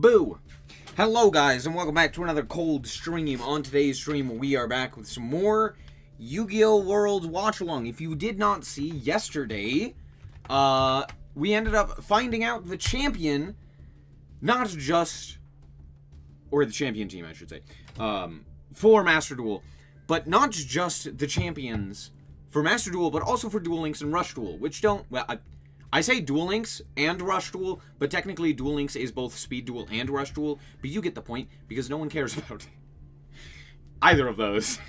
Boo! Hello guys, and welcome back to another cold stream. On today's stream, we are back with some more Yu-Gi-Oh! Worlds Watchalong. If you did not see yesterday, we ended up finding out the champion, not just, or the champion team, I should say, for Master Duel, but not just the champions for Master Duel, but also for Duel Links and Rush Duel, which don't, well, I say Duel Links and Rush Duel, but technically Duel Links is both Speed Duel and Rush Duel, but you get the point, because no one cares about either of those.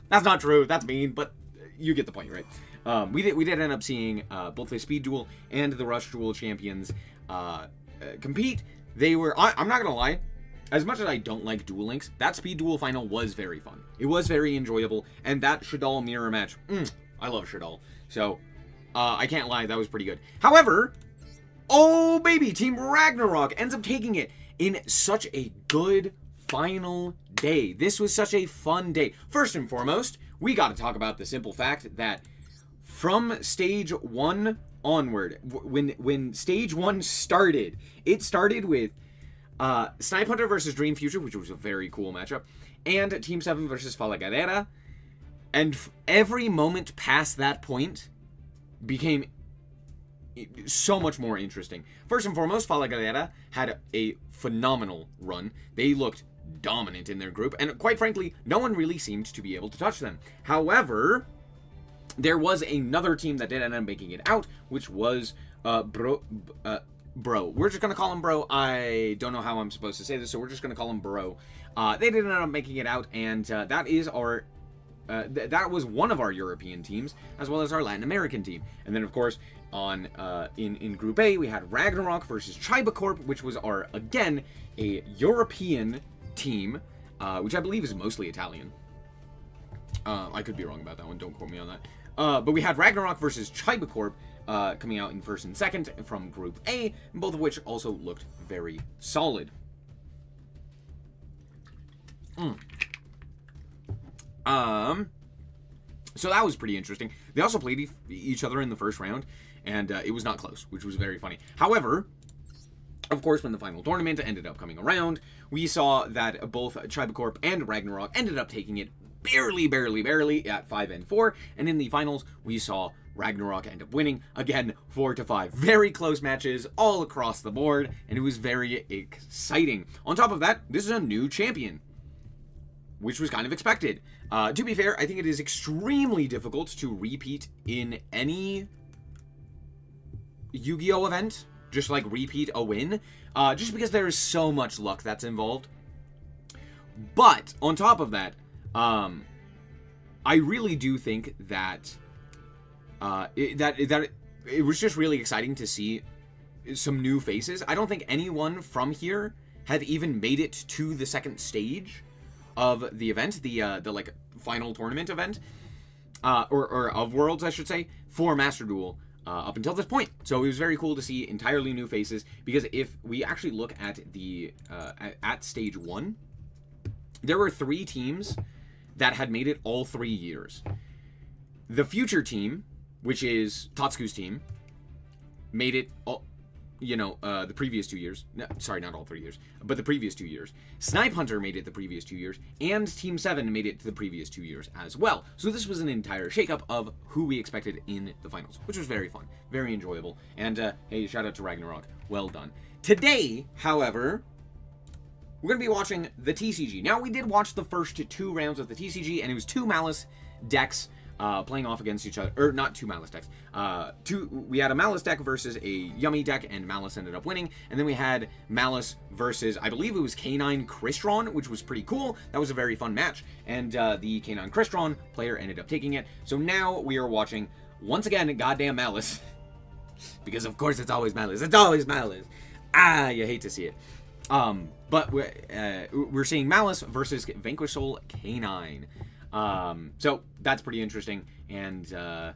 That's not true, that's mean, but you get the point, right? We did end up seeing both the Speed Duel and the Rush Duel champions compete. They were, I'm not gonna lie, as much as I don't like Duel Links, that Speed Duel final was very fun. It was very enjoyable, and that Shaddoll mirror match, I love Shaddoll. So, I can't lie, that was pretty good. However, oh baby, Team Ragnarok ends up taking it in such a good final day. This was such a fun day. First and foremost, we got to talk about the simple fact that from stage 1 onward, when stage 1 started, it started with Snipe Hunter versus Dream Future, which was a very cool matchup, and Team 7 versus Fala Guerrera, and every moment past that point became so much more interesting. First and foremost, Fala Guerrera had a phenomenal run. They looked dominant in their group, and quite frankly, no one really seemed to be able to touch them. However, there was another team that did end up making it out, which was Bro. We're just gonna call him Bro. I don't know how I'm supposed to say this, so we're just gonna call him Bro. They did end up making it out, and that is our that was one of our European teams, as well as our Latin American team. And then, of course, on in Group A, we had Ragnarok versus Chiba Corp, which was our, again, a European team, which I believe is mostly Italian. I could be wrong about that one, don't quote me on that. But we had Ragnarok versus Chiba Corp coming out in first and second from Group A, both of which also looked very solid. So that was pretty interesting. They also played each other in the first round, and it was not close, which was very funny. However, of course, when the final tournament ended up coming around, we saw that both Chiba Corp and Ragnarok ended up taking it barely at 5 and 4, and in the finals, we saw Ragnarok end up winning, again, 4-5. Very close matches all across the board, and it was very exciting. On top of that, this is a new champion, which was kind of expected. To be fair, I think it is extremely difficult to repeat in any Yu-Gi-Oh! Event. Just like repeat a win. Just because there is so much luck that's involved. But, on top of that, I really do think that it was just really exciting to see some new faces. I don't think anyone from here had even made it to the second stage of the event, the like final tournament event, or of Worlds, I should say, for Master Duel up until this point. So it was very cool to see entirely new faces, because if we actually look at the at stage 1, there were 3 teams that had made it all 3 years. The future team, which is Tatsuku's team, made it all, the previous 2 years. No, sorry, not all 3 years, but the previous 2 years. Snipe Hunter made it the previous 2 years, and Team 7 made it to the previous 2 years as well. So this was an entire shakeup of who we expected in the finals, which was very fun, very enjoyable. And hey, shout out to Ragnarok. Well done. Today, however, we're going to be watching the TCG. Now, we did watch the first 2 rounds of the TCG, and it was 2 Maliss decks playing off against each other, or not 2 Maliss decks. We had a Maliss deck versus a Yummy deck, and Maliss ended up winning. And then we had Maliss versus, I believe it was Canine Crystron, which was pretty cool. That was a very fun match. And the Canine Crystron player ended up taking it. So now we are watching, once again, goddamn Maliss. Because of course it's always Maliss. It's always Maliss. Ah, you hate to see it. But we're seeing Maliss versus Vanquish Soul Canine. So that's pretty interesting, and yeah,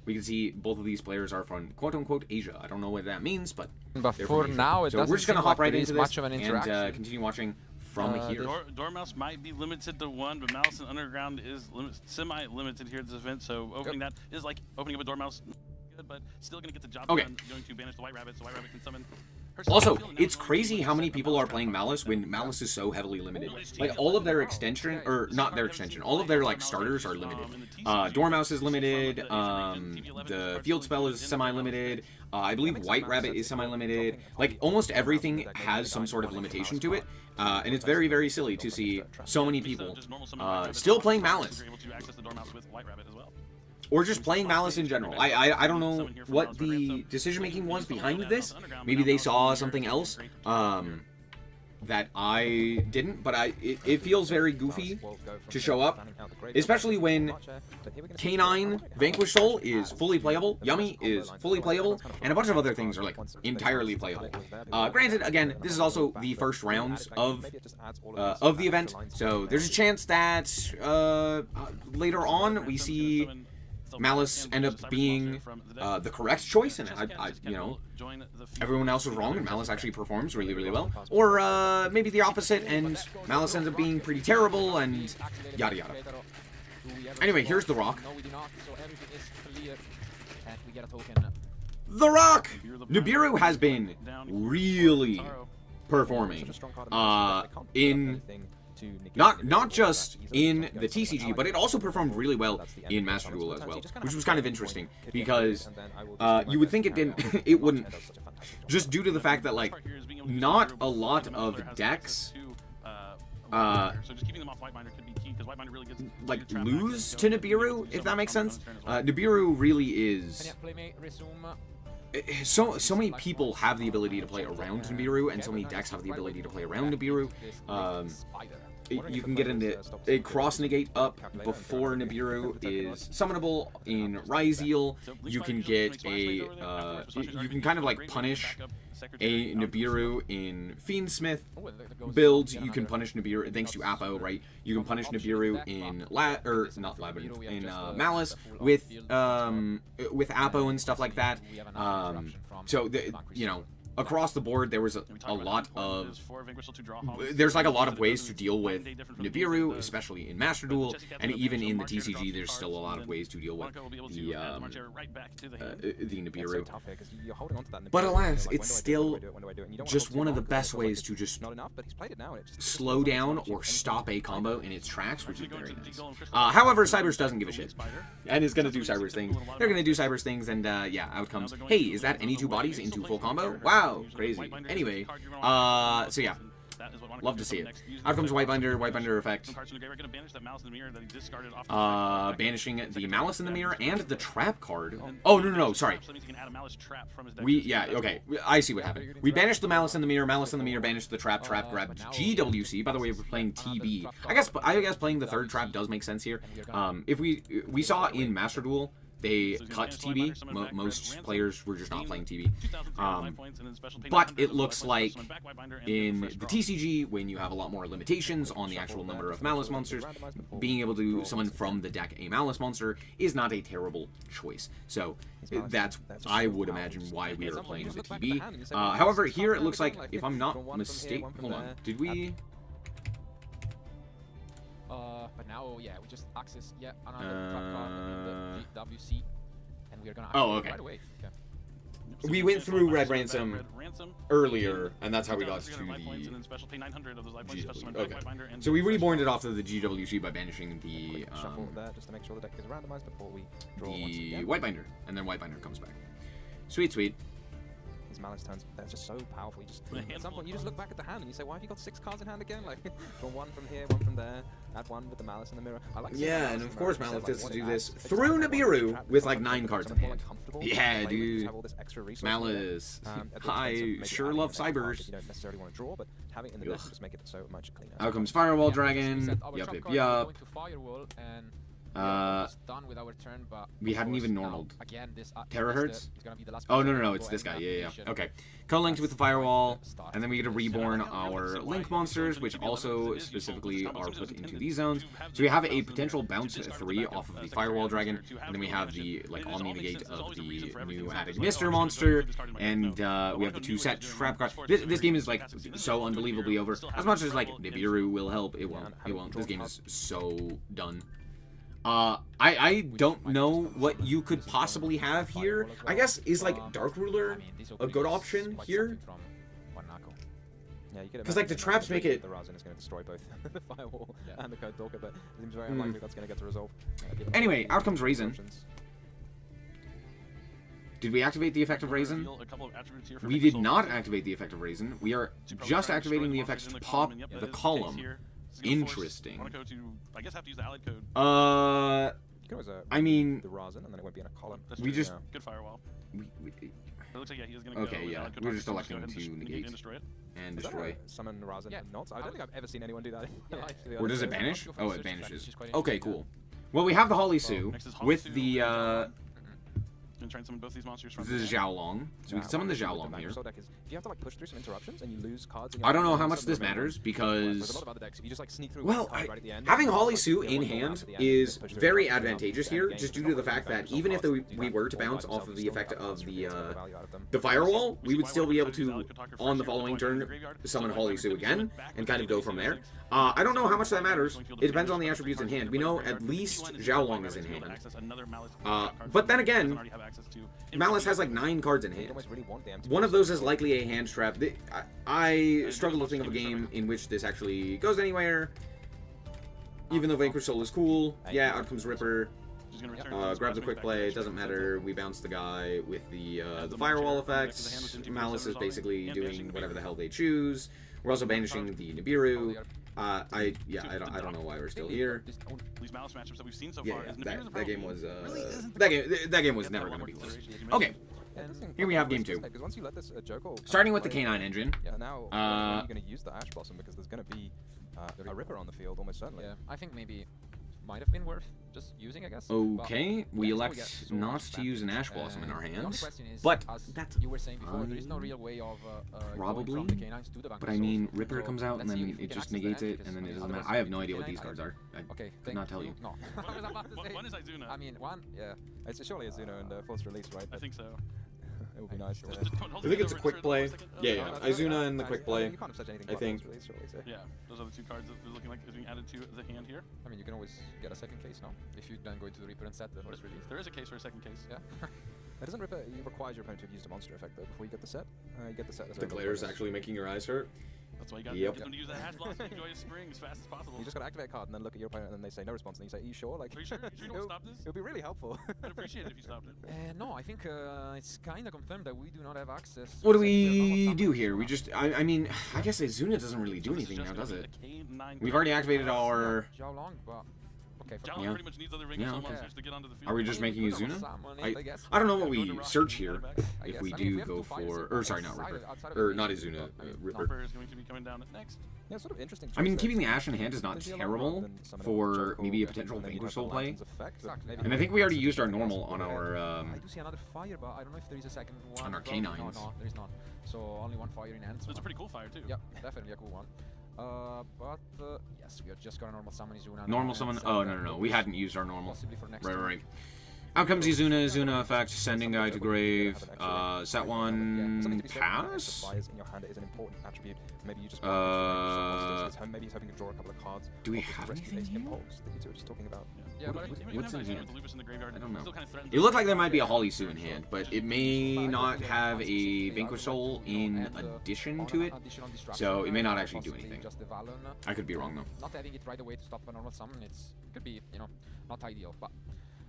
we can see both of these players are from quote-unquote Asia. I don't know what that means, but for now it doesn't we're just gonna hop right into this much of an interaction. And continue watching from here. Dormouse might be limited to 1, but Malice and Underground is semi-limited here at this event, so opening that is like opening up a Dormouse. Good, but still gonna get the job done. Going to banish the White Rabbit, so White Rabbit can summon Also, it's crazy how many people are playing Maliss when Maliss is so heavily limited. Like, all of their extension, or not their extension, all of their, like, starters are limited. Dormouse is limited, the field spell is semi-limited, I believe White Rabbit is semi-limited. Like, almost everything has some sort of limitation to it, and it's very, very silly to see so many people still playing Maliss. Or just playing Maliss in general. I don't know what the decision-making was behind this. Maybe they saw something else that I didn't, but it feels very goofy to show up. Especially when K9 Vanquish Soul is fully playable, Yummy is fully playable, and a bunch of other things are, like, entirely playable. Granted, again, this is also the first rounds of the event, so there's a chance that later on we see Maliss end up being the correct choice, and you know, everyone else was wrong, and Maliss actually performs really, really well. Or maybe the opposite, and Maliss ends up being pretty terrible, and yada yada. Anyway, here's the Rock. The Rock! Nibiru has been really performing in... Not just in the TCG, but it also performed really well in Master Duel as well, which was kind of interesting, because you would think it wouldn't, just due to the fact that, like, not a lot of decks like lose to Nibiru, if that makes sense. Nibiru really is... So many people have the ability to play around Nibiru, and so many decks have the ability to play around Nibiru. You can get into a cross negate up before Nibiru is summonable in Ryzeal. You can get a you can kind of like punish a Nibiru in Fiendsmith builds. You can punish Nibiru thanks to Apo, right? You can punish Nibiru in Maliss with Apo and stuff like that. So you know, across the board, there was a lot of... There's, like, a lot of ways to deal with Nibiru, especially in Master Duel, and even in the TCG, there's still a lot of ways to deal with the Nibiru. But alas, it's still just one of the best ways to just slow down or stop a combo in its tracks, which is very nice. However, Cybers doesn't give a shit, and is going to do Cybers things. They're going to do Cybers things, and yeah, outcomes. Hey, is that any two bodies into full combo? Wow! Crazy. Anyway, so yeah, love to see it. Out comes White Binder effect. Banishing the Malice in the Mirror and the Trap card. Oh, no, sorry. Okay, I see what happened. We banished the Malice in the Mirror, banished the Trap, grabbed GWC. By the way, we're playing TB. I guess playing the third Trap does make sense here. If we saw in Master Duel, they cut TB. Most players were just not playing TB. But it looks like in the TCG, when you have a lot more limitations on the actual number of Malice monsters, being able to summon from the deck a Malice monster is not a terrible choice. So that's, I would imagine, why we are playing the TB. However, here it looks like, if I'm not mistaken, hold on, did we... But now, yeah, we just access another trap card in the WC, and we are gonna okay. right away. Okay. We went through Red Ransom earlier, and that's how we got to the GW. Okay. So we reborned it off of the GWC by banishing the White Binder, and then White Binder comes back. Sweet, sweet. His Malice turns, they're just so powerful. At some point, you just look back at the hand and you say, why have you got 6 cards in hand again? Like, draw one from here, one from there, add one with the Malice in the mirror. I like yeah, and of course Malice gets to do this through Nibiru with like 9 cards in hand. Yeah, dude. Malice. I sure love Cybers. You don't necessarily want to draw, but having it in the deck just make it so much cleaner. Out comes Firewall Dragon. Yup. Done with our turn, but we hadn't even normaled. Again, this Terahertz? Oh, no, it's this guy. Yeah. Okay. Co-linked with the Firewall, and then we get to reborn our Link monsters, which also specifically are put into these zones. So we have a potential bounce 3 off of the Firewall Dragon, and then we have the Omni Negate of the new added Mister monster, and we have the 2 set Trap card. This game is like so unbelievably over. As much as like Nibiru will help, it won't. This game is so done. I don't know what you could possibly have here. I guess is like Dark Ruler a good option here? Yeah, you could 'Cause, like, the traps make it- The Razin is going to destroy both the Firewall and the Code Talker, but it seems very unlikely that's going to get to resolve. Anyway, out comes Raisin. Did we activate the effect of Raisin? Reveal a couple of attributes here for We Victor did Soul. not activate the effect of Raisin. We are So probably just trying to destroy activating the the effects monsters to in pop and yep, that the is case column. here. It's gonna force Interesting. Monaco to, I guess, have to use the allied code. You can always, I mean, the Razin, and then it won't be in a column. That's we true, just- yeah. Good firewall. we It looks like, yeah, he is going to Okay, go with yeah, allied code we're target, just so electing go ahead to and negate. and destroy it. and Is that destroy a it. summon Razin Yeah. and not? I I don't think I've ever seen anyone do that. Yeah. Or does it Yeah. banish? Go for Oh, the it search effect, banishes. which is quite Okay, interesting, cool. Well, we have the Holly So, Sue next is Holly with Sue the and Gonna try and summon both these monsters from the Xiaolong. So we can summon the Xiaolong here. Deck is, if you have to like push through some interruptions and you lose cards. In I don't know hand, how much suddenly this the main one- matters There's a because lot of other decks. If you just like sneak through well, one card right at the end, having it's Holly like Sue you in want to go hand out to the end, is push through very the cards, advantageous and here, gain just due control to the of fact them, that even if do we that were to all by bounce off themselves, of you the still effect have of cards to the create some value out of them. the firewall, We we see would why still we're be able trying to use to allied code target on the first, following going to the turn graveyard. summon So Holly like Sue everything again back and to kind of go the from basics. there. I don't know how much that matters. It depends on the attributes in hand. We know at least Xiaolong is in hand. But then again, Maliss has like 9 cards in You hand. almost really want the empty One of box. those is likely a hand trap. I struggle to think of a game in which this actually goes anywhere. Even though Vanquish Soul is cool, yeah, out comes Ripper. Grab the quick play, it doesn't matter. We bounce the guy with the firewall effects. Malice is basically doing whatever the hell they choose. We're also banishing the Nibiru. I don't know why we're still here. These Malice matchups that we've seen so Yeah, far is that game was really isn't the that game was never gonna be close. Okay, here we have game 2. Because once you let this Joker starting with the play- K9 engine. Yeah, now when are you going to use the Ash Blossom because there's going to be a Ripper on the field almost certainly. Yeah, I think maybe might have been worth just using, I guess. Okay, we yeah, elect still get so not much to use an advantage. Ash Blossom in our The only hands, question is, but as that's you were saying before, there is no fine. real way of going Probably, from the K9s to the but I mean, Ripper comes out and let's see then if we it can just access negates that, it, because, and then I it mean, doesn't matter. otherwise I have we no idea what K9 these cards are. I Okay, could not tell you. No. I was about to say. One is Izuna. I mean, one. Yeah, it's surely Azuna and forced release, right? I think so. It would be nice to. I think it's a quick play. Yeah, that's Izuna and the quick play. You can't have such anything I but think. forced release, surely, so. Yeah, those are the 2 cards that are looking like is being added to the hand here. I mean, you can always get a second case now if you then go into the Reaper and set the first release. There is a case for a second case. Yeah. It doesn't Ripper. It requires your opponent to have used a monster effect though before you get the set. You get the set. as a The regular player's bonus. actually making your eyes hurt. That's why you got Yep. to use that Hash Blossom and enjoy his spring as fast as possible. You just got to activate a card and then look at your opponent and then they say no response and you say, "Are you sure?" Like, Are you sure? You sure you don't stop this? It would be really helpful. I'd appreciate it if you stopped it. No, I think it's kind of confirmed that we do not have access. What do except we're we not do summoned here? We now. just, I mean, I guess Izuna doesn't really do So this is anything now, just does gonna it? be the K9 We've already activated our. Xiaolong, but okay. Xiaolong Yeah. pretty much needs other Vanquish Yeah. Soul Okay. monsters to get onto the field. Are we just making we could Izuna? summon I- it, I guess. I don't know what Go we to Rock, search go here. back. I If guess. we I mean, do have go two fires for, in or sorry, not outside Ripper, outside of or the not base, Izuna, but, I mean, Ripper. Ripper is going to be coming down next. Yeah, sort of interesting. I mean, choice keeping the there. Ash in hand is not There's the other rather terrible than summoning for Joker, maybe a and potential then you'd Vanquish have the Soul play. Lantern's effect, but Exactly. maybe And I not think we already such a used our big normal loss on for our, I do see another fire, but I don't know if there is a second one. On our Probably- K9s. No, there is not. So only one fire in hand. So It's a pretty cool fire too. Yep, definitely a cool one. But yes, we have just got a normal summon Izuna. Normal and summon? set Oh, that no. goes We hadn't used our normal. Possibly for next Right, turn. right. Out comes Izuna effect, sending guy to grave, set Something one, to be said for the pass? fires in your hand is an important attribute. Maybe you just maybe he's hoping to draw a couple of cards. Do we Or just have rescue anything base here? Impulse that you two were just talking about. Yeah, What- but I what- think what's in hand? With Lupus in the graveyard. I don't know. Still kind of threatens It looked like there might be a Holly Sue in hand, but it may not have a Vanquish Soul in addition to it, so it may not actually do anything. Just the Valon, I could be wrong though. not having it right away to stop a normal summon, could be, not ideal, but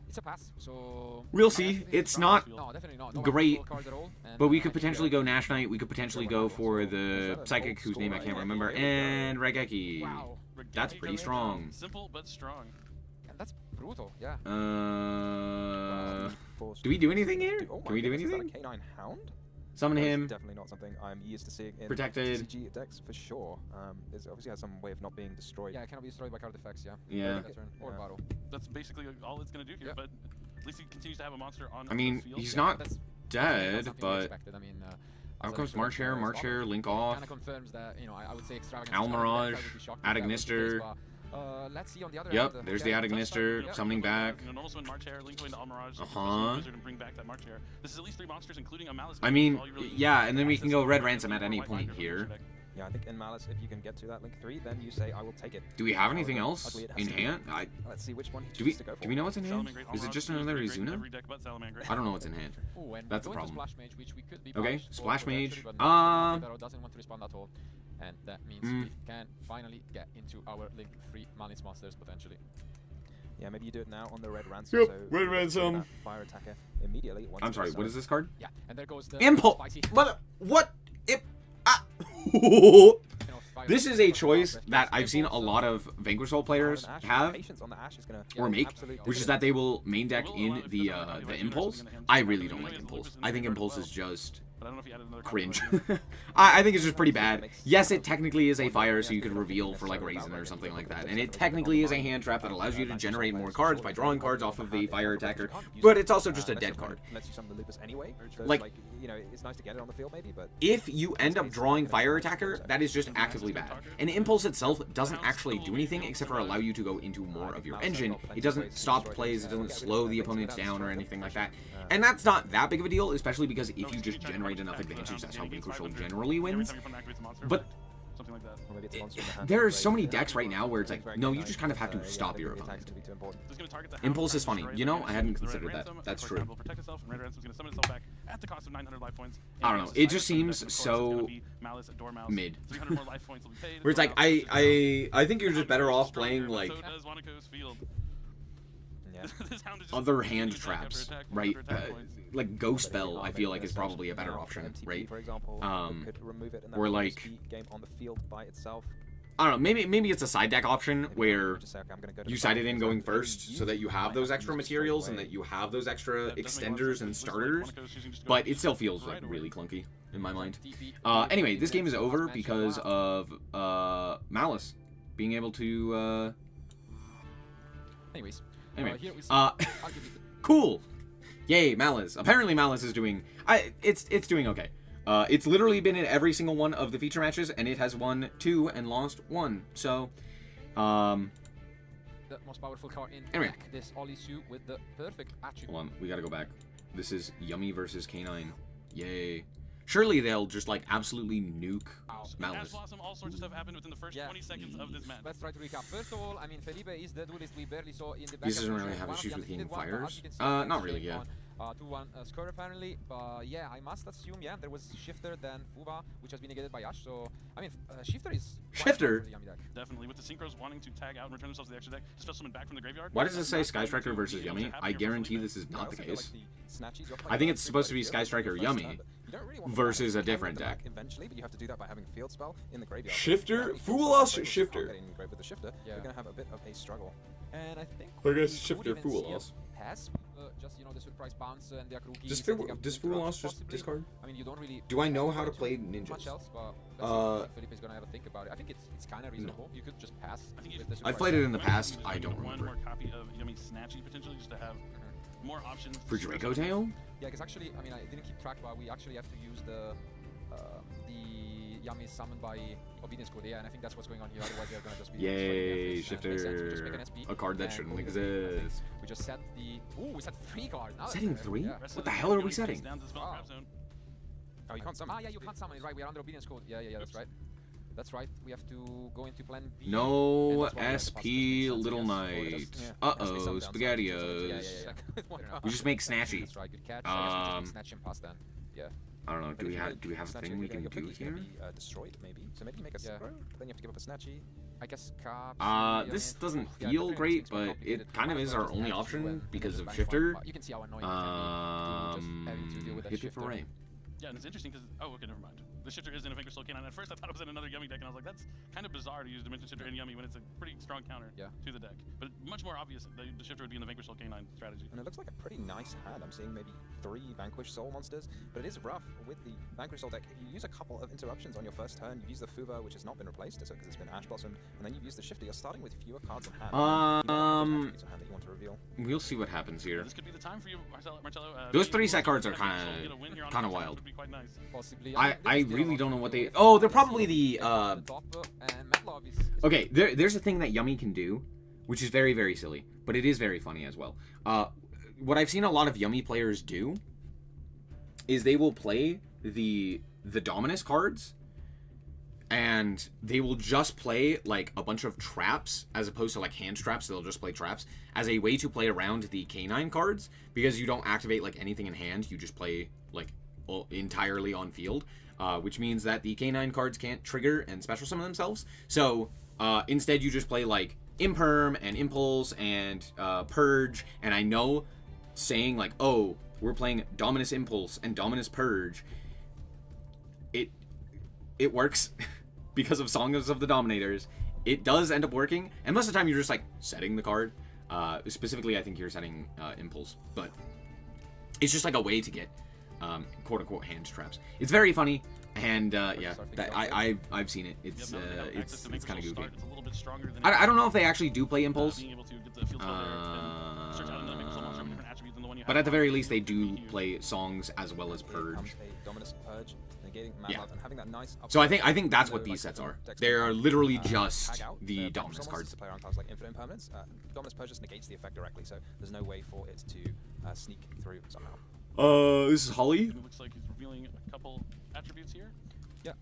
it's a pass, so... We'll see. It's not No, definitely not. No great, Vanquish Soul cards at all, and, but we could I think, potentially go Nash Knight, we could potentially go for the So- Psychic, whose name I can't remember, and Regeki. Wow, That's pretty strong. Simple but strong. and that's brutal, yeah. Do we do anything here? Oh my Can we do goodness, is that anything? a K9 Hound? Summon That is him. Definitely not something I'm used to seeing in Protected. TCG decks for sure. It obviously has some way of not being destroyed. Yeah, it cannot be destroyed by card effects, yeah. Yeah. Or Yeah. battle. That's basically all it's going to do here, Yeah. but at least he continues to have a monster on I mean, the field. he's Yeah, not that's dead, something we but expected. I mean, out as comes an extra March Hair, Link Kind off. of confirms that, I would say extravagance. Almirage, is coming back. I would be shocked if that was the case, Adagnister. but, let's see on the other Yep, end. there's the okay, Adagnister, yeah. summoning back. Normal summon March Hair, Link going to Almirage, Uh-huh. Wizard and bring back that March Hair. This is at least 3 monsters, including a Malice. I mean, yeah, and then we can go Red Ransom at any point here. Yeah, I think in Malice, if you can get to that Link 3, then you say, I will take it. Do we have However anything else ugly it has in to be. hand? Let's see which one he Do we chooses to go for. do we know what's in hand? Is it just another Izuna? I don't know what's in hand. Ooh, and That's the going to problem. Splash Mage, which we could be Okay, punished for Splash Mage. potentially, but Libero doesn't want to respond at all. and that means we can finally get into our Link 3 Maliss Monsters potentially. Yeah, maybe you do it now on the red ransom. Yep, so red ransom. Fire attacker immediately. Once I'm sorry, what is this card? Yeah, and there goes the Impulse! spicy. What? This is a choice that I've seen a lot of Vanquish Soul players have or make, which is that they will main deck in the Impulse. I really don't like Impulse. I think Impulse is just cringe. I think it's just pretty bad. Yes, it technically is a fire, so you could reveal for like Raisin or something like that, and it technically is a hand trap that allows you to generate more cards by drawing cards off of the fire attacker, but it's also just a dead card. Like, you know, it's nice to get it on the field maybe, but if you end up drawing fire attacker, that is just actively bad. And Impulse itself doesn't actually do anything except for allow you to go into more of your engine. It doesn't stop plays, it doesn't slow the opponents down or anything like that. And that's not that big of a deal, especially because if you just generate enough advantage, that's how Vanquish Soul generally wins. But there are so many decks right now where it's like, no, you just kind of have to stop your opponent. Impulse is funny. You know, I hadn't considered that. That's true. I don't know. It just seems so mid. Where it's like, I think you're just better off playing like other hand traps, right? Like Ghost Spell, I feel like is probably a better option, right? Or like, I don't know, maybe it's a side deck option where you side it in going first so that you have those extra materials and that you have those extra extenders and starters, but it still feels like really clunky in my mind. Anyway, this game is over because of Maliss being able to Anyway, cool. Yay, Maliss. Apparently Maliss is doing... It's doing okay. It's literally been in every single one of the feature matches, and it has won 2 and lost 1. So, the most powerful card in anyway. This Olisu with the perfect attribute. Hold on, we gotta go back. This is Yummy versus K9. Yay. Surely they'll just like absolutely nuke Maliss. All sorts of stuff happened within the first 20 seconds of this match. Let's try to recap. First of all, I mean, Felipe is the duelist we barely saw in the back. He doesn't really have issues with gaining fires. Not really, yeah. 2-1 score apparently, but yeah, I must assume, yeah, there was Shifter then Fuba, which has been negated by Ash, so, I mean, Shifter is... Shifter? Definitely, with the Synchros wanting to tag out and return themselves to the extra deck, spell someone back from the graveyard. Why does it say Sky Striker versus Yummy? I guarantee this is not the case. I think it's supposed to be Sky Striker Yummy versus a different deck. Eventually, but you have to do that by having Field Spell in the graveyard. Shifter? Fool us, Shifter. With the Shifter, you're going to have a bit of a struggle. And I think... I guess Shifter Fool us. Pass, just, you know, the surprise bounce and the Akrugi. Does Fool us just discard? I mean, you don't really... Do I know how to play ninjas? Much else, but Felipe is gonna have a think about it. I think it's kind of reasonable. You could just pass. I've played it in the past. I don't remember. One more copy of Yummy Snatchy potentially, just to have more options. For Draco Tail? Yeah, because actually, I mean, I didn't keep track, but we actually have to use the Yummy summoned by Obedience Code, yeah, and I think that's what's going on here. Otherwise, they're gonna just be... Yay, Shifter. A card that shouldn't exist. We just set the... Ooh, we set 3 cards. Now setting 3? Yeah. What the hell are we setting? Oh, you can't summon. Ah, yeah, you can't summon it, right? We are under Obedience Code. Yeah, that's right. That's right. We have to go into plan B. No SP Little Knight. Uh-oh, SpaghettiOs. We just make Snatchy. That's right, good catch. I guess Snatch and pass then. Yeah. I don't know. Do we have a thing we can do here? Destroyed maybe. So maybe you make a Synchro, then you have to give up a Snatchy. I guess Caps. This doesn't feel great, but it kind of is our only option because of Shifter. You can see how annoying it can be just having to deal with that hit it Shifter. for Ray. Yeah, and it's interesting because okay, never mind. The Shifter is in a Vanquish Soul Canine. At first, I thought it was in another Yummy deck, and I was like, that's kind of bizarre to use Dimension Shifter in Yummy when it's a pretty strong counter to the deck. But much more obvious that the Shifter would be in the Vanquish Soul Canine strategy. And it looks like a pretty nice hand. I'm seeing maybe 3 Vanquish Soul monsters, but it is rough with the Vanquish Soul deck. You use a couple of interruptions on your first turn. You use the Fuva, which has not been replaced because it's been Ash Blossomed, and then you use the Shifter. You're starting with fewer cards in hand. It's a hand that you want to reveal. We'll see what happens here. This could be the time for you, Marcello. Those 3 set cards are kind of wild. Possibly. I really don't know what they... Oh, they're probably the... Okay, there's a thing that Yummy can do, which is very, very silly, but it is very funny as well. What I've seen a lot of Yummy players do is they will play the Dominus cards, and they will just play, like, a bunch of traps, as opposed to, like, hand traps. They'll just play traps as a way to play around the K9 cards, because you don't activate, like, anything in hand. You just play, like, entirely on field, which means that the K9 cards can't trigger and special summon themselves. So instead you just play like Imperm and Impulse and Purge, and I know saying like, oh, we're playing Dominus Impulse and Dominus Purge, it works because of Songs of the Dominators. It does end up working, and most of the time you're just like setting the card. Specifically, I think you're setting Impulse, but it's just like a way to get quote-unquote hand traps. It's very funny, and yeah, I've seen it. It's kind of goofy. It's a little bit stronger than I don't know if they actually do play Impulse, being able to get the field spell there and search out and then make a lot of different attributes than the one you but have at the very on. least they do play Songs as well as Here Purge. comes a Dominus Purge, negating Mad Yeah. Love and having that nice So I think that's what these sets are. They are literally just tag out the the Dominus Pulse cards. to play around cards like Infinite Impermanence. Dominus Purge just negates the effect directly, so there's no way for it to sneak through somehow. This is Holly. It looks like he's revealing a couple attributes here. Yeah.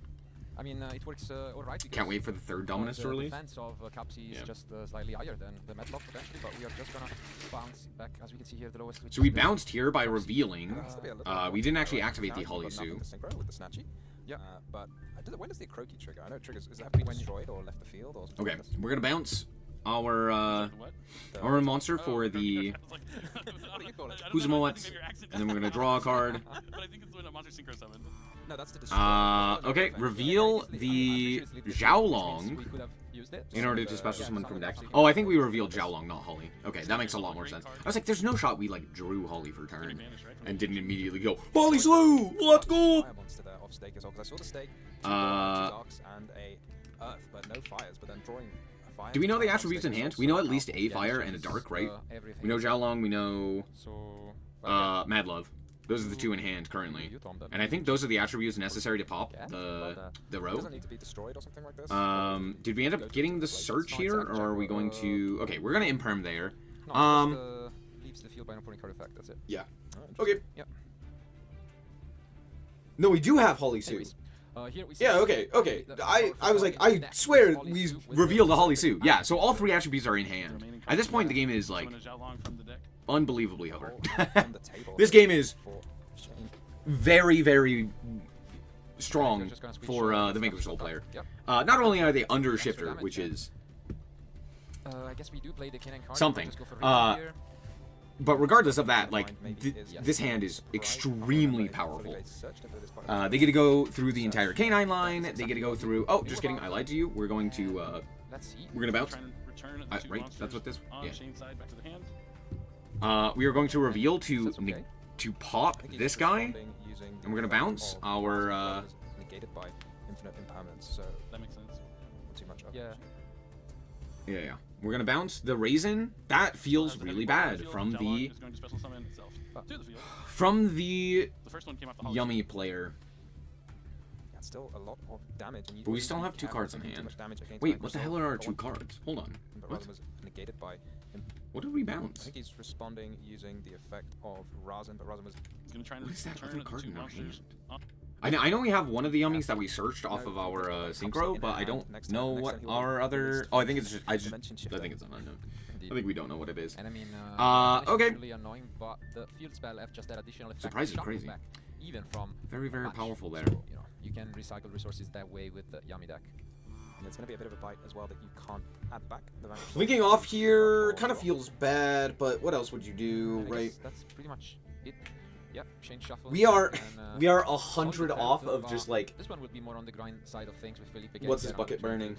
I mean, it works alright. Can't wait for the third Dominus to the release. defense of Capsi is Yeah. just slightly higher than the Matlock potentially, but we are just gonna bounce back, as we can see here, the lowest. So we bounced here by revealing. It's gonna be a little bit We more didn't actually synchro. activate the Now Holly you've got nothing Sue. to synchro with the Snatchy. Yeah. But when does the Croaky trigger? I know it triggers. Does it have to be destroyed or left the field or something Okay, like this? we're gonna bounce our What? our monster Oh, for the I was like, What do you call it? I don't Who's know, I Moet, think maybe your accent and then we're just- gonna draw a card. But I think it's when a monster synchro summon. No, that's to destroy. Okay, reveal the Watchalong in order to special summon from deck. Oh, I think we revealed Watchalong, not Holly. Okay, that makes a lot more sense. I was like, there's no shot we like drew Holly for turn and didn't immediately go, Holly Slew, let's go! Fire monster there off stake as well, 'cause I saw the stake. Two darks and a earth, but no fires. But then drawing a fire. Do we know the off attributes in stake is hand? also We know at powerful. least a fire and a dark, right? Everything. We know Watchalong, we know So. Mad Love. Those are the two in hand currently. And I think those are the attributes necessary to pop the row. Doesn't need to be destroyed or something like this. Did we end up getting the search here, or are we going to... Okay, we're gonna imperm there. No, it just, leaves the field by an opponent card effect. That's it. Yeah. Oh, Okay. Yep. No, we do have Holly Sue. Anyways, here we see Yeah, okay. I was like, I swear we revealed the Holly Sue. Yeah, so all three attributes are in hand. At this point, the game is, like, Summon a Watchalong from the deck. unbelievably hard. on the table This game is for Shane. very, very strong Just gonna switch, for the stuff Vanquish to Soul the player. Yep. Not only are they under Extra Shifter, damage, which yeah. is... I guess we do play the Cannon card. Something. Just go for here. But regardless of that, like, Maybe is this hand is extremely powerful. Fully searched into this part. They get to go through the entire K9 line. They get to go through... Oh, just kidding. I lied to you. We're going to... Let's see. We're going to bounce. Try and return the two Right? monsters That's what this... on Yeah. Shane's side back to the hand. We are going to reveal to That's okay. to pop I think he's this guy. responding using the And we're gonna effect bounce of our, Razor Blade is negated by infinite impermanence, so That makes sense. not too much of Yeah. Yeah. We're going to bounce the Raisin. That feels As the really heavy part of bad field, from Watchalong the... is going to special summon itself to the field. From the The first one came off the Holly Yummy player. yeah, still a lot of damage. And you But we always still need to have be two careful cards in taking too hand. much damage against Wait, Vanquish what the Soul. hell are our For two one, cards? Hold on. but What? Razor was negated by What did we I bounce? think he's responding using the effect of Razin, but Razin was He's going to try and What is that return other the card two in our monsters hand? on- I know we have one of the Yummies that we searched off of our synchro, but I don't know what our other... Oh, I think it's just... I think it's an unknown. I think we don't know what it is. And I mean, okay. It's really annoying, but the field spell have just that additional effect. Surprisingly shuffle crazy. Back, even from Very, very match. powerful there. So, you know, you can recycle resources that way with the Yummy deck. and it's going to be a bit of a bite as well that you can't add back the Vanquish Soul. Linking off here kind of feels bad, but what else would you do, And I right? guess that's pretty much it. Yep, change shuffle. We are and, we are solid 100 defense off of just like This one would be more on the grind side of things with Felipe. what's his bucket burning?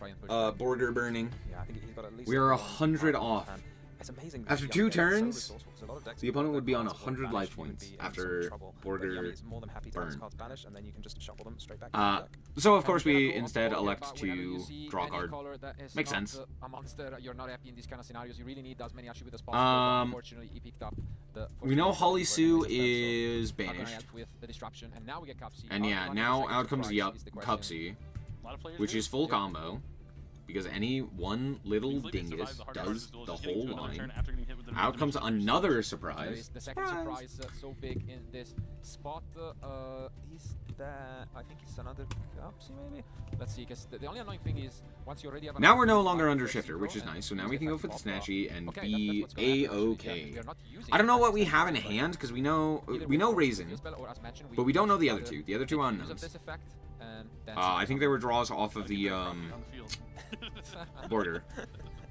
Border burning. Yeah, I think he's got at least We are one 100 card in off. hand. It's amazing. that After the 2 Yummy deck is so turns, resourceful, 'cause a lot of decks the with opponent would be on cards 100 banished, life you would points be in after some trouble. But Border Yummy is more than happy to have his burn. cards banished, and then you can just shuffle them straight back into the deck. So of course we instead elect to draw a card. Makes sense. A monster, you're not happy in these kind of scenarios. You really need as many attributes as possible. But unfortunately, he picked up the. We know Holly Sue is is not gonna banished. help with the disruption, and now we get Cupsy. And yeah, now out comes the Cupsy, A lot of players which do. is full Yep. combo. Because any one little Felipe dingus survives the hard part of does this duel, the just getting whole to another line. turn after getting hit with the Out comes another surprise. There is the second surprise so big in this spot. Is that... I think it's another Cupsy maybe? Let's see, because the only annoying thing is once you already have... Now we're no longer under shifter, which is nice. So now we can go for the Snatchy and be A-okay. I don't know what we have in hand, because we know Raisin, but we don't know the other two. The other two are unknowns. I think they were draws off of the border.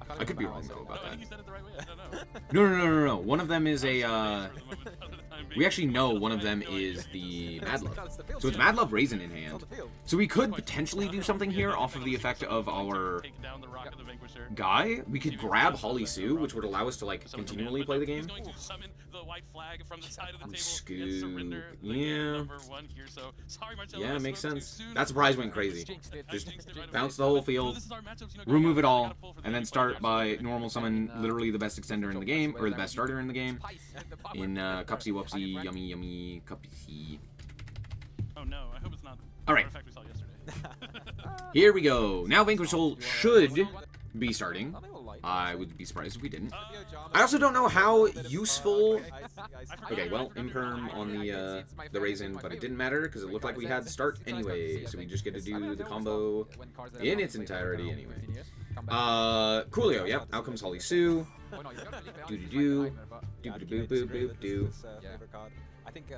I could be wrong though about that. I think you said it the right way. I don't know. No. One of them is a. We actually know one of them is the Mad Love. So it's Mad Love Raisin in hand. So we could potentially do something here off of the effect of our guy. We could grab Holly Sue, which would allow us to like continually play the game. Scoop. Yeah. Yeah, makes sense. That surprise went crazy. Just bounce the whole field, remove it all, and then start by normal summon literally the best extender in the game, or the best starter in the game, in Cupsy Wupsy Yummy Yummy Cupsy. Oh no, I hope it's not all right. artifact we saw yesterday. Here we go. Now Vanquish Soul should be starting. I would be surprised if we didn't. I also don't know how useful... Okay, well, Imperm on the Raisin, but it didn't matter because it looked like we had start anyway, so we just get to do the combo in its entirety anyway. Coolio, yep. Out comes Holly Sue. Do-do-do. Do-do-do-boop-boop-do.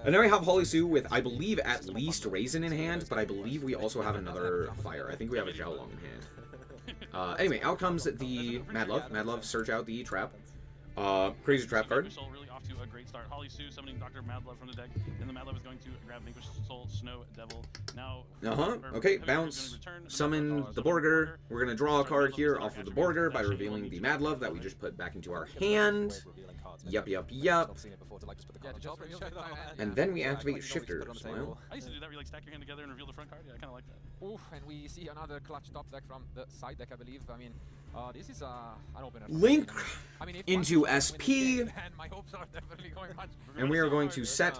And now we have Holly Sue with, I believe, at least Raisin in hand, but I believe we also have another fire. I think we have a Watchalong in hand. Anyway, out comes the Mad Love. Mad Love, search out the trap. Crazy trap card. Really off to a great start. Holly Sue summoning Dr. Mad Love from the deck, and the Mad Love is going to grab Vanquish Soul, Snow Devil. Now, okay, bounce. Summon the Borger. We're gonna draw a card here off of the Borger by revealing the Mad Love that we just put back into our hand. Yup. And then we activate Shifter. Smile. I used to do that. We like stack your hand together and reveal the front card. Yeah, I kind of like that. Oof, and we see another clutch top deck from the side deck, I believe. I mean, this is an opener. Link into my SP. hopes are definitely going much. And we are going to set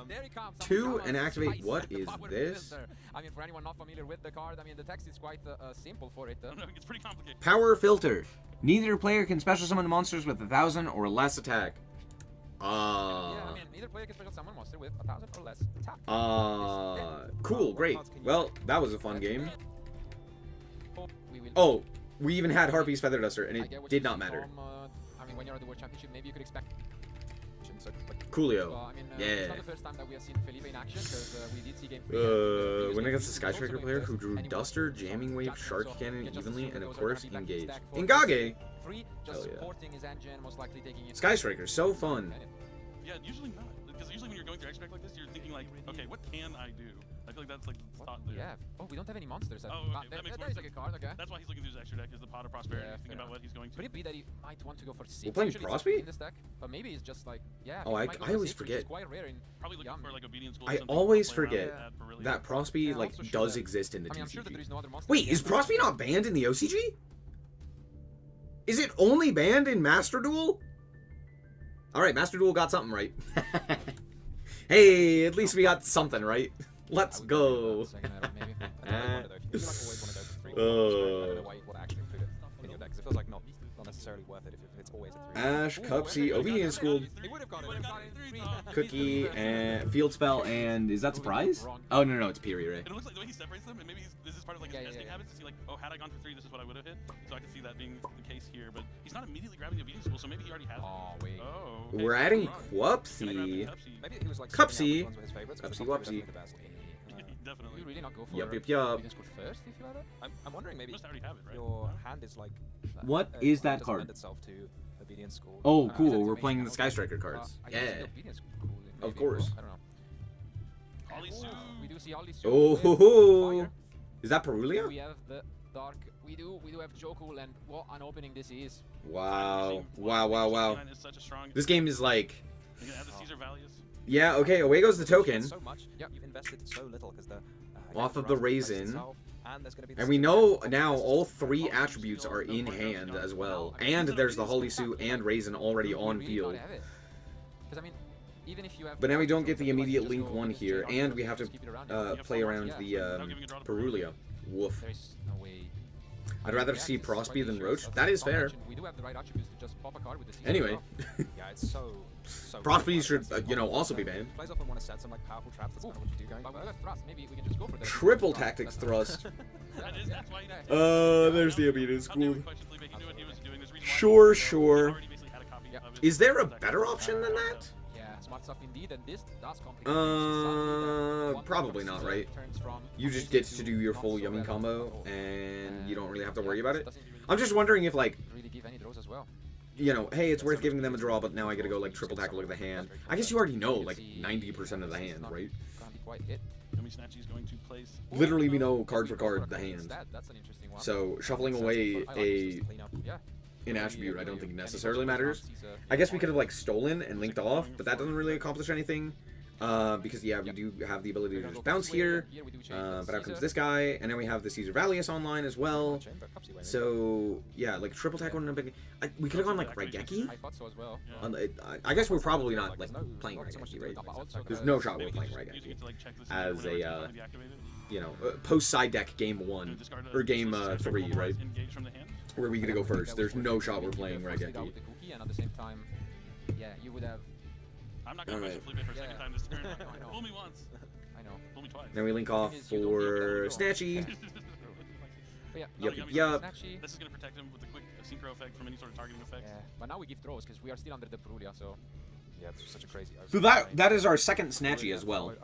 2 and activate. What is this? I mean, for anyone not familiar with the card, I mean, the text is quite simple for it. No, it's pretty complicated. Power filter. Neither player can special summon monsters with 1,000 or less attack. Yeah, I mean, neither player can special summon monster with 1,000 or less attack. Cool, great. Well, that was a fun game. Oh, we even had Harpy's Feather Duster, and it did not matter. I mean, when you're at the World Championship, maybe you could expect. Coolio. I mean, Yeah. It's not the first time that we have seen Felipe in action, because we did see game 3. When against a Sky Striker player who drew Duster, Jamming Wave, Shark Cannon evenly, and of course, Engage. Ingage! Just supporting his engine, most likely taking it. Sky Striker, so fun. Yeah, usually not. Because usually when you're going through extract like this, you're thinking like, okay, what can I do? I feel like that's like the thought there. Yeah. Oh, we don't have any monsters. Oh, okay. That makes more is sense. like a card, okay. That's why he's looking through his extra deck, is the Pot of Prosperity. Yeah, thinking about what he's going to. Could it be that he might want to go for 6? We're playing Usually Prosby? in this deck, but maybe it's just like, yeah. Oh, I always forget. Quite rare in probably looking for like obedience goals. I always forget that Prosby like does exist in the TCG. I'm sure that there is no other monster. Wait, is Prosby not banned in the OCG? Is it only banned in Master Duel? Alright, Master Duel got something right. Hey, at least we got something right. Let's go. Ash, Cupsy, Obedience School, Cookie, and Field Spell, and is that Surprise? Oh, no, it's Piri, right? It looks like the way he separates them, and maybe this is part of like his testing habits to see like, oh, had I gone for 3, this is what I would have hit. So I can see that being the case here, but he's not immediately grabbing the Obedience School, so maybe he already has it. Oh, wait. Oh. We're adding Quupsy. Maybe he was like Cupsy. Cupsy Wupsy. Definitely. You really not go for Yup. Obedience School first if you have it? I'm wondering maybe Must already have it, right? your hand is like. What is that doesn't card? lend itself to Obedience School. Oh, cool. We're playing the Sky Striker cards. I guess Yeah. Obedience School, Of maybe. course. I don't know. Holly Sue. We do see Holly Sue. Oh, with ho, ho. fire. Is that Perulia? We have the Dark. We do have Jokul, and what an opening this is. Wow. Is such a strong. This game is like... You can add the Caesar Valius. Yeah, okay, away goes the token. So much. Yep. You've invested so little because the Off of the Raisin. and And we know now all 3 attributes are in hand as well. And there's the Holly Sue and Raisin already on field. But now we don't get the immediate link 1 here, and we have to play around the Perulia. Woof. There's no way. I'd rather see Prosby than Roach. That is fair. We do have the right attributes to just pop a card with the CC Anyway. as well. Yeah, it's so Prosby should, you know, also be banned. Plays often want to set some like powerful traps. That's kind of what you do going But we first. got thrust. Maybe we can just go for the Triple tactics thrust. That's why you There's the Abita How dare we school. question Felipe? He knew what he was doing. There's a reason why Sure, he sure. already basically had a copy Yeah. of his Is there a deck. better option than that? Yeah, smart stuff indeed, and this does complicate things. Probably not, right? You just get to do your full yummy combo, and you don't really have to worry about it. I'm just wondering if, like, Really give any draws as well. you know, hey, it's worth giving them a draw, but now I gotta go, like, triple tackle look at the hand. I guess you already know, like, 90% of the hand, right? Gonna be quite it. Yummy Snatchy is going to place. Literally, we know card for card the hand. That's an interesting one. So, shuffling away an attribute I don't think necessarily matters. I guess we could have, like, stolen and linked off, but that doesn't really accomplish anything. Because, yeah, we do have the ability to just bounce here. But out comes this guy, and then we have the Caesar Valius online as well. So, yeah, like, triple tackle and a big... we could have gone, like, Raigeki? I thought so as well. I guess we're probably not, like, playing Raigeki, right? There's no shot we're playing Raigeki. As a, you know, post-side deck game 1, or game 3, right? Where we gonna go first. There's no shot we're playing Raigeki. And at the same time, yeah, you would have... I'm not going to question Felipe for a second time this turn. Fool me once. I know. Fool me twice. Then we link off for Snatchy. But yeah, Yup, Yummy yup. Snatchy. This is going to protect him with a quick synchro effect from any sort of targeting effect. Yeah, but now we give throws because we are still under the Perulia, so... Yeah, it's such a crazy. So that is our second Snatchy as well.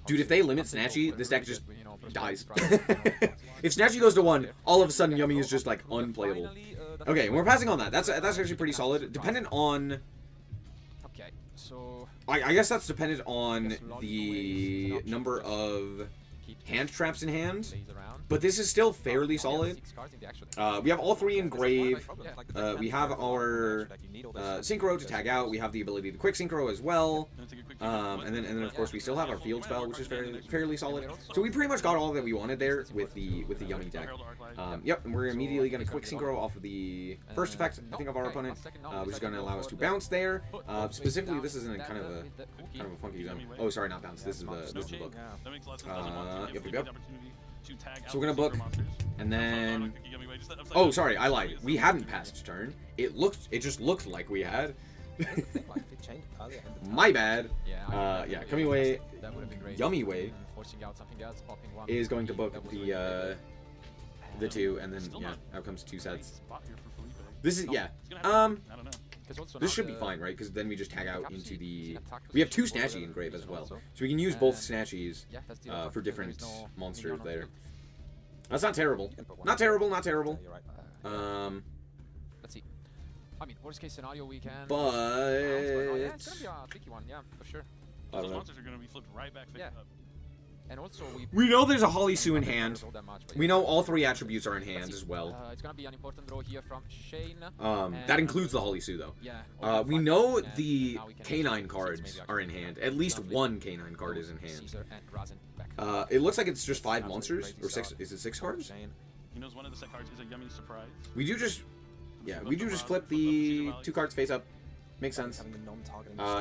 Dude, if they limit Snatchy, this deck just dies. If Snatchy goes to 1, all of a sudden Yummy is just, like, unplayable. Okay, and we're passing on that. That's actually pretty solid. Dependent on... Okay, so... I guess that's dependent on the number of hand traps in hand. But this is still fairly solid. We have all 3 in Grave. We have our Synchro to tag out. We have the ability to quick Synchro as well. And then of course we still have our Field Spell, which is fairly solid. So we pretty much got all that we wanted there with the Yummy deck. Yep, and we're immediately going to quick Synchro off of the first effect, I think, of our opponent, which is going to allow us to bounce there. Specifically, this is in kind of a funky zone. Oh, sorry, not bounce. This is the book. Yep. So we're gonna book, and then... Oh, sorry, I lied. We hadn't passed turn. It just looked like we had. My bad. Yeah, Kami Way, Yummy Way is going to book the 2, and then yeah, out comes 2 sets. This is this should be fine, right? Because then we just tag out into the... We have 2 Snatchy in Grave as well. So we can use both Snatchies for different monsters there. That's not terrible. Not terrible, not terrible. Let's see. I mean, worst case scenario we can... But... yeah, it's gonna be a tricky one, yeah, for sure. Those monsters are going to be flipped right back. Yeah. And also we know there's a Holly Sue in hand. We know all 3 attributes are in hand as well. It's gonna be an important draw here from Shane. That includes the Holly Sue though. Yeah. We know the K9 cards are in hand. At least 1 K9 card is in hand. It looks like it's just 5 monsters or 6. Is it 6 cards? He knows one of the set cards is a Yummy Surprise. We do just flip the 2 cards face up. Makes sense.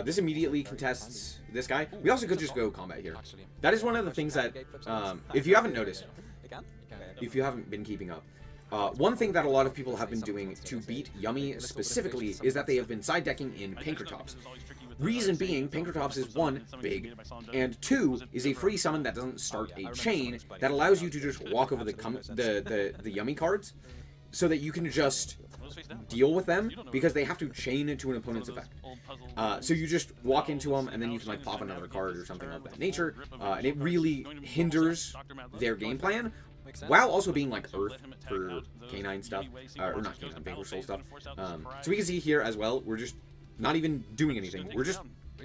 This immediately contests this guy. We also could just go combat here. That is one of the things that, if you haven't noticed, if you haven't been keeping up, one thing that a lot of people have been doing to beat Yummy specifically is that they have been side decking in Pankratops. Reason being, Pankratops is 1, big, and 2, is a free summon that doesn't start a chain that allows you to just walk over the Yummy cards so that you can just deal with them because they have to chain into an opponent's effect. So you just walk into them and then you can like pop another card or something of that nature, and it really hinders their game plan while also being like Earth for K9 stuff, or not K9, Vanquish Soul stuff. So we can see here as well, we're just not even doing anything. We're just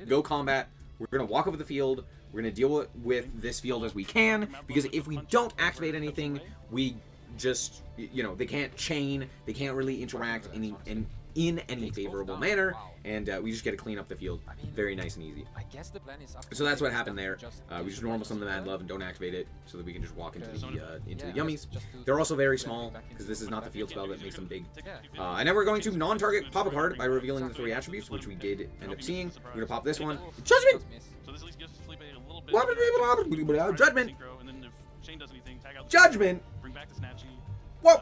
go combat. We're going to walk over the field. We're going to deal with this field as we can, because if we don't activate anything, we just, you know, they can't chain, they can't really interact in any favorable manner, and we just get to clean up the field very nice and easy. So that's what happened there. We just normal summon the Mad Love and don't activate it, so that we can just walk into the Yummies. They're also very small, because this is not the field spell that makes them big. And then we're going to non-target pop a card by revealing the 3 attributes, which we did end up seeing. We're going to pop this one. Judgment! Judgment! Judgment! Shane does anything, tag out Judgment! bring back the Snatchy. Whoa!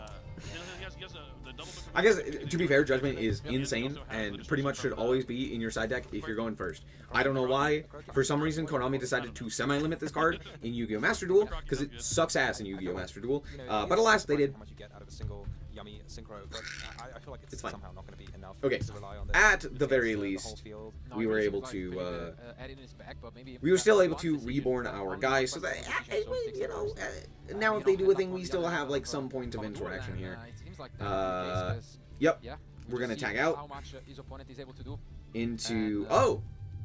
He has the double book of I guess, Judgment. to be fair, Judgment is Yep, and insane also has and additional pretty much from, should always be in your side deck if you're going first. I don't know why. For some reason, Konami decided to semi-limit this card in Yu-Gi-Oh! Master Duel because it sucks ass in Yu-Gi-Oh! Master Duel. But alas, they did. How much you get out of a single yummy synchro, but I feel like it's fine. somehow not going to be enough. Okay, to rely on this at against the very the whole least, field. No, we it were really able seems to, like maybe, add it in his back, but maybe we were still that able one to decision, reborn that our one guys, so decision that, sort of hey, takes you the know, first. now You if they know, do a and thing, that we one, still the other have one like of, some point of Common War, interaction and, here. it seems like that would be the case, 'cause, Yep, yeah, we're gonna just tag see out how much his opponent is able to do. into, And, oh,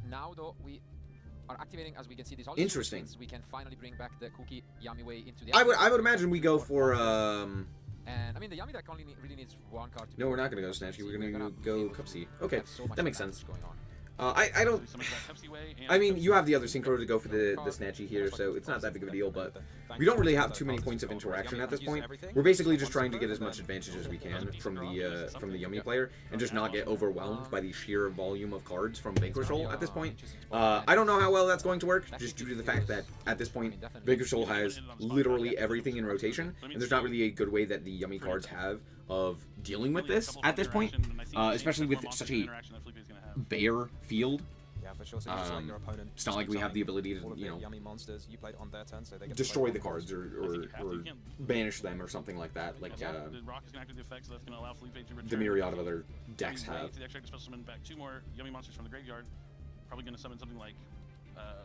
Now though we are activating, as we can see, this all Interesting. means we can finally bring back the Cookie Yami way into the I would imagine we go for, and I mean the Yami deck only really needs one card to no, be we're not able gonna go to Snatchy, see. we're gonna be go able to Cupsy. Okay, have so much that makes advantage sense. going on. I don't, So much that Pepsi way and I mean, Pepsi you have the way. other synchro to go for the Snatchy here, so it's not that big of a deal, but we don't really have too many points of interaction at this point. We're basically just trying to get as much advantage as we can from the Yummy player, and just not get overwhelmed by the sheer volume of cards from Vanquish Soul at this point. I don't know how well that's going to work, just due to the fact that at this point, Vanquish Soul has literally everything in rotation, and there's not really a good way that the Yummy cards have of dealing with this at this point, especially with such a bare field. Yeah, for sure. So you just let your opponent It's not like we have the ability all to, of you the know, yummy monsters you played on their turn, so they get to destroy play the one cards monster. or banish them or something like that, like The rock is going to activate the effect, so that's going to allow Felipe to return the myriad of other decks Felipe have. to the extra special summon back 2 more yummy monsters from the graveyard. Probably going to summon something like,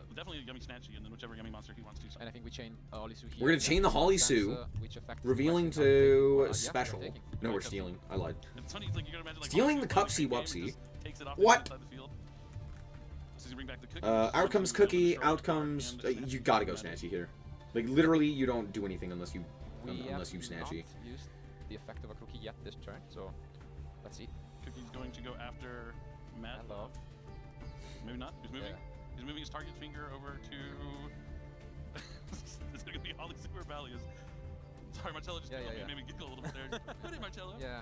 definitely a yummy Snatchy, and then whichever yummy monster he wants to And summon. I think we chain Holly Sue here. We're gonna chain the Holly Stance, Sue, which affects revealing Western to Counter. Yeah, special. we're taking. No, we're stealing. I lied. It's funny, it's like you gotta imagine like Stealing Holly the Sue Cupsy plays a game and Wupsy. just takes it off What? inside the field. So you bring back the cookie. Out comes Cookie, out comes... you gotta go Snatchy here. Like, literally, you don't do anything unless you We unless you have Snatchy. not used the effect of a cookie yet this turn, so let's see. Cookie's going to go after Mad Mad Love. Love. Maybe not. He's moving. Yeah. He's moving his target finger over to. It's gonna be Holly Super Valius. Sorry, Marcello just made me giggle a little bit there. What did Marcello? Yeah.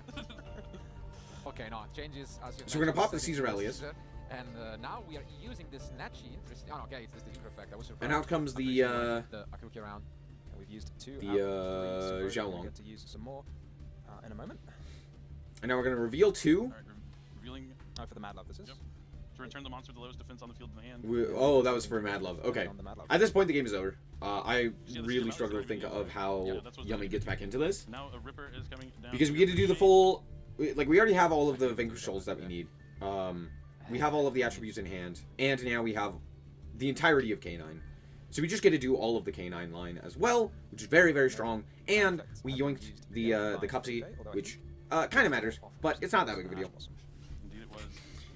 Okay, no, changes as you So we're gonna pop the mentioned, Caesar setting Alias. Caesar, and now we are using this Snatchy. Interesting. Oh, okay, it's the Caesar effect. I was surprised. And out comes the, the Akuki around. And we've used 2 the, out of 3, so Xiaolong. we'll get to use some more in a moment. And now we're gonna reveal 2. Alright, revealing. Oh, for the Mad Love, this is. Yep. To return the monster with the lowest defense on the field in the hand. Oh, that was for Mad Love. Okay. On the Mad Love. At this point, the game is over. I Yeah, the really Caesar struggle to Valius think is of how Yeah, that's what's Yummy gonna gets back into this. Now a Ripper is coming down. Because we get to do the full... Like, we already have all of the Vanquish Souls that we need. We have all of the attributes in hand. And now we have the entirety of K9. So we just get to do all of the K9 line as well, which is very, very strong. And we yoinked the Cupsy, which kind of matters, but it's not that big of a deal. Indeed it was.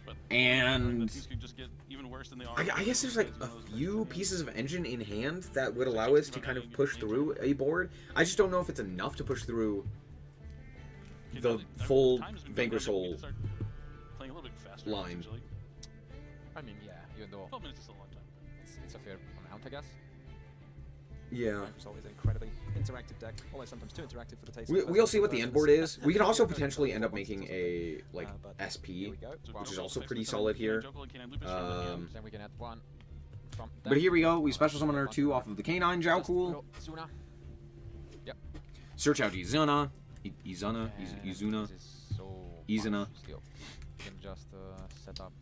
But And... these could just get even worse than they are. I guess there's like a few pieces of engine in hand that would allow us to kind of push through a board. I just don't know if it's enough to push through the full Vanquish Soul playing a little bit faster, line. essentially. I mean, yeah, even though 12 minutes is still a long time. it's a fair amount, I guess. Yeah. Result is an incredibly interactive deck, almost sometimes too interactive for the taste. We'll see what the end board is. We can also potentially end up making a, like, Here SP, we go. which is also pretty solid here. Then we can add one from But here we go. We special summon our 2 off of the K9 Jiaocool. Zuna. Search out Izuna. Izuna. And Izuna. this is so Izuna. much still. You can just set up.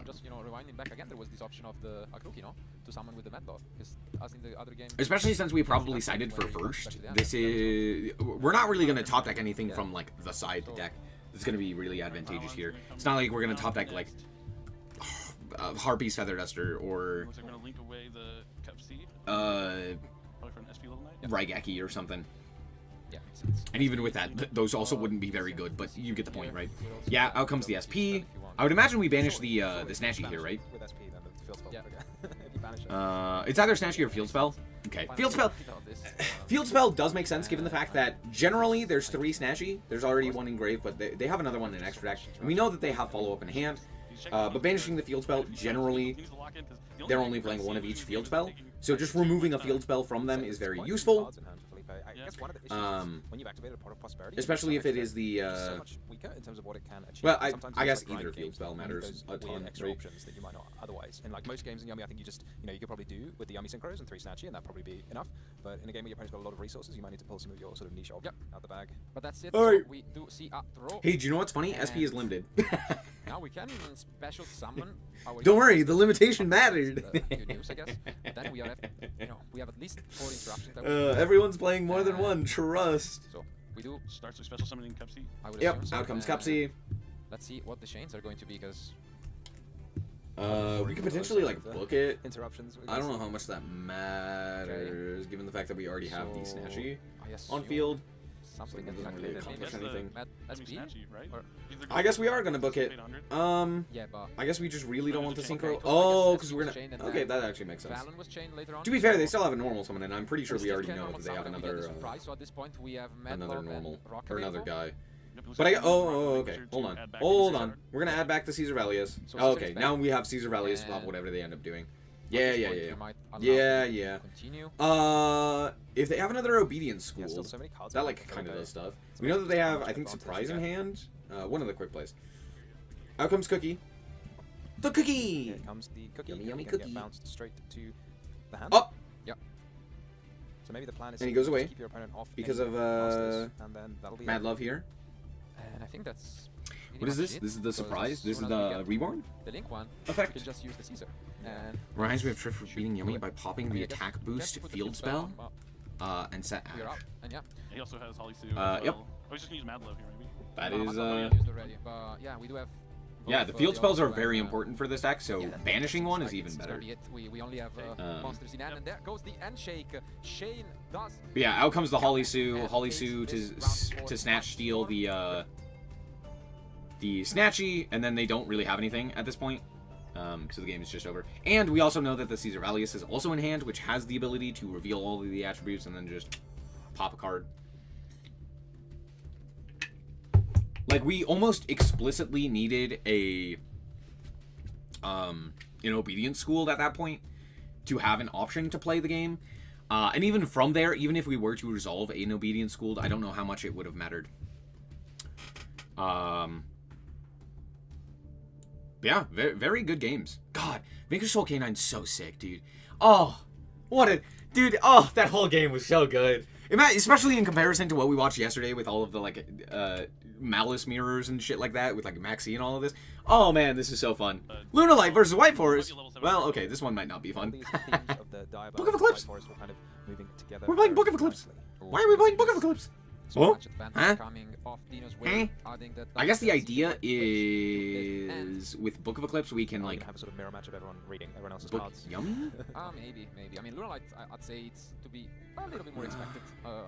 Just rewinding back again, there was this option of the Akruki, no, to summon with the Mad Love, because as in the other game. Especially since we probably sided for first. This is... We're not really going to top deck anything from, like, the side deck. It's going to be really advantageous here. It's not like we're going to top deck, like, Harpy's Feather Duster or... Looks like we're gonna link away the Cupsy. Probably for an SP level knight. Raigeki or something. Yeah, makes sense. And even with that, those also wouldn't be very good, but you get the point, right? Yeah, out comes the SP. I would imagine we banish the Snatchy here, right? With SP, then the field spell. Yeah. If you banish it. It's either Snatchy or Field Spell. Okay, Field Spell. Field Spell does make sense given the fact that generally there's 3 Snatchy. There's already 1 engraved, but they have another one in extra deck. And we know that they have follow-up in hand. But banishing the Field Spell, generally, they're only playing 1 of each Field Spell. So just removing a Field Spell from them is very useful. Okay, I Yeah. guess one of the issues is when you've activated a Pot of Prosperity, especially if it is the it's so much weaker in terms of what it can achieve. well, And sometimes I in, guess like, grind either field games, spell you need matters those a weird ton, extra right? options that you might not otherwise. In like most games in Yummy, I think you just, you could probably do with the Yummy Synchros and 3 Snatchy, and that'd probably be enough. But in a game where your opponent's got a lot of resources, you might need to pull some of your sort of niche out the bag. But that's it. Alright. So we do see a throw. Hey, do you know what's funny? SP is And- limited. Now we can special summon our Don't worry, young the monsters. limitation mattered. Good news, I guess. But then we have, we have at least 4 interruptions. That we Everyone's playing more than one. And- Trust. So we do. Starts with special summoning Cupsy. I would Yep. assume so. Out comes And Cupsy. Let's see what the chains are going to be, because We could potentially like book it. Interruptions. I don't know how much that matters, given the fact that we already have the So, Snatchy I assume on field. something So it that doesn't really calculated. accomplish Maybe anything. Let's Maybe be. Snatchy, right? Or- Either I guess we are gonna book it. 800. Yeah, but I guess we just really don't want the Okay, synchro. so I Oh, guess because SP we're was gonna. chained and Okay, then that actually makes sense. Valen was chained later on. To be fair, they so still have a normal summon, and I'm pretty sure we still already can know normal that they have summon and we get another the surprise. So at this point we have another Medlord normal and Rock or another available. guy. Yep, looks But like I we oh, can oh make okay, sure to hold on, add back hold Caesar. on. We're gonna add back the Caesar Valius. So Oh, Caesar okay, is now back. we have Caesar Valius to pop And whatever they end up doing. At Yeah, this yeah, point, yeah, we might allow yeah, them to yeah. Continue. If they have another obedience Yeah, school, still so many cards. that out like there. kind of does stuff. So We know that they just how have, much I think, advantage surprise you in get. hand. One of the quick plays. Out comes Cookie. The cookie. Here comes the cookie. Yummy, and yummy we can cookie. Get bounced straight to the hand. Up. Yep. So maybe the plan is And he to goes just away keep your opponent off because any of, monsters, and then that'll be Mad it. Love here. And I think that's. pretty What is much this? it, This is the because surprise. as This is soon as we the get reborn the Link one. effect. We can just use the Caesar. And Reminds me of Triff for should beating do Yummy it. by popping I mean, the I guess attack we boost can't put the field spell on, and set but we are Ash. up, and yeah. He also has Holly Sue. Yep. Well. Oh, he's just gonna use Mad Love here, maybe. That No, is I thought we had used already, but yeah, we do have. yeah. both, The field spells are very and, important for this deck, so yeah, that banishing seems one like is even it's better. gonna be it. We only have monsters in hand, and there goes the end shake. Shane does. But yeah, out comes the Holly Sue. And Holly takes Sue this to round four snatch steal storm. the Snatchy, and then they don't really have anything at this point. So the game is just over. And we also know that the Caesar Valius is also in hand, which has the ability to reveal all of the attributes and then just pop a card. Like, we almost explicitly needed a an obedience school at that point to have an option to play the game. And even from there, even if we were to resolve an obedience school, I don't know how much it would have mattered. Yeah, very, very good games. God, Vanquish Soul K9's so sick, dude. Oh, what a... Dude, oh, that whole game was so good. Especially in comparison to what we watched yesterday with all of the, like, Maliss mirrors and shit like that, with, like, Maxi and all of this. Oh, man, this is so fun. Lunalight versus White Forest. Well, okay, this one might not be All fun. these themes of the Diabolic Book of and Eclipse. White Forest were kind of moving together. We're playing very Book of Eclipse. nicely. Why are we playing Book of Eclipse? So Oh, much advantage huh? coming off Dino's way, adding that I guess the that's idea super quick. is, with Book of Eclipse, we can, We're like, gonna have a sort of mirror match of everyone reading everyone else's book cards. Yummy? Maybe. I mean, Lunalight, I'd say it's to be a little bit more expected.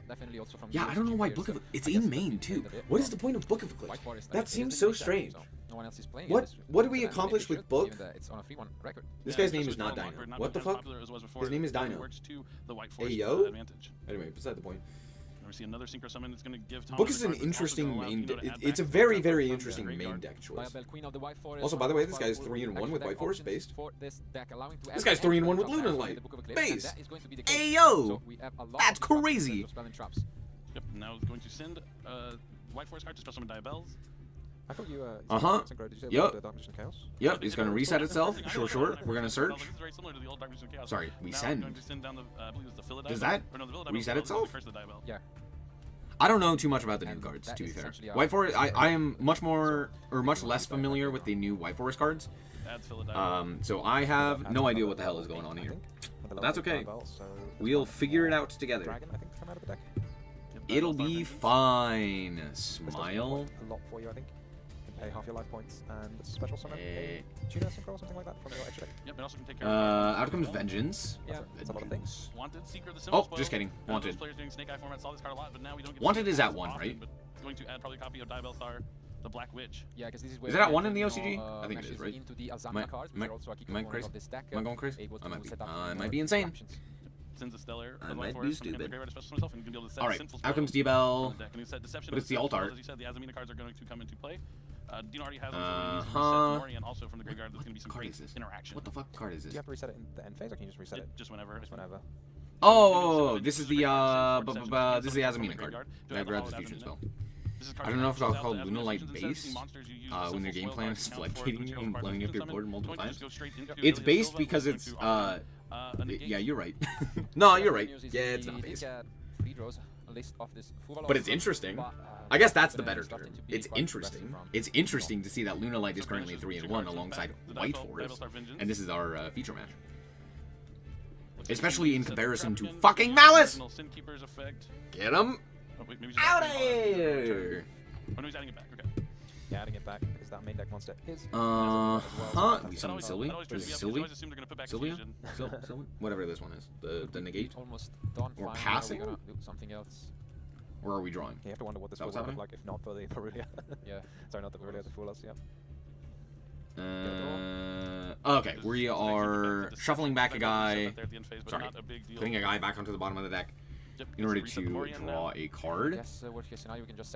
Definitely also from. Yeah, I don't know why Book of... It's in main, too. What is the point of Book of Eclipse? White Forest, That I guess, seems is so the game, strange. so no one else is playing What- it. what do we Then accomplish maybe with should, Book? given that it's on a 3-1 record. This Yeah, guy's name is especially not with Dino. Walmart not What the being as fuck? popular as it was before, His name is it Dino. works to the White Forest Ayo? advantage. Anyway, beside the point. And we see another synchro summon that's going to give Thomas Book the is an card, but it's also interesting gonna allow main... Dino to add It's a back very, cards very from the interesting main graveyard. deck choice. Diabel, Queen of the White Forest, Also, by the way, this guy's 3-in-1 with White Forest based. For this deck, allowing to This add guy's 3-in-1 with extra Lunar attacks Light. in the Book of Eclipse, and Base. that is going to be the case. Ayo! So we have a lot That's of traps, crazy. so spelling traps. Yep, now going to send White Forest card to special summon Diabels. I thought you Uh-huh. Synchro, did you say Yup. the Darkness and Chaos? Yep, it's gonna reset itself. Sure. We're gonna search. This is very similar to the old Darkness and Chaos. Sorry, we Now send. I'm going to send down the, I believe it's the Philodibel. Does that Or no, the Philodibel reset is the itself? Curse of the Diabel. Yeah. I don't know too much about the new And cards, that to be is fair. essentially our White Forest, I Philodibel. am much more, or much less familiar with the new White Forest cards. Adds Philodibel. So I have no idea what the hell is going on here. That's okay. We'll figure it out together. Dragon, I think, to come out of the deck. Yep, It'll Diabel's be Vengeance. fine. This does Smile. a lot for you, I think. You can pay half your life points and special summon Eh. a Tuner Synchro or something like that from your extra deck. Yep, it also can take care of Out comes as well. Vengeance. Yeah, it's a lot of things. Wanted, Seeker, the Symbol Oh, Spoil. just kidding. Those Wanted. players doing Snake Eye format saw this card a lot, but now we don't get to Wanted see is it at as 1, often, right? But it's going to add probably a copy of Diabel Star, the Black Witch. Yeah, because this is where Is it at we 1 get, in the you OCG? know, I think it is, meshes right? into the Am I- Azamna cards, am which I- are also a key am I component crazy? of this deck. Am I going crazy? Able I might to be. set up I more might be insane. options. Sends a Stellar, I the might White be Forest from the stupid. graveyard to special himself, and you can deal to set Alright, Sinful out comes Spoils D-Bell. on the deck. And he said Deception But and it's the Deception alt Spoils, art. As you said, the Azamina cards are going to come into play. Dino already has them, so when he needs to Uh-huh. reset Nori, and also from the graveyard, there's going to be some card great is this? interaction. What the fuck card is Do this? you have to reset it in the end phase, or can you just reset it Just whenever. just whenever? Oh, this is the this is the Azamina card. That grabs the fusion spell. I don't know if I'll call Lunalight base when their game plan is floodgating you and blowing up your board multiple times. It's based because it's yeah, you're right. No, you're right. Yeah, it's not based. But it's interesting. I guess that's the better term. It's interesting. It's interesting to see that Lunalight is currently 3-1 alongside White Forest, and this is our feature match. Especially in comparison to fucking Maliss! Get him out of here! Oh, no, he's adding it back. Okay. Yeah, adding it back because that main deck monster is. We summon Sylvie? Is it Sylvie? Sylvia? Sylvie? Whatever this one is. The negate? Almost done. Or passing? We're gonna do something else. Or are we drawing? You have to wonder what this would look like if not for the Parulia. Yeah. Sorry, not the Parulia, the Fulas, yeah. Okay, we are shuffling back a guy. Sorry, putting a guy back onto the bottom of the deck in order to draw a card.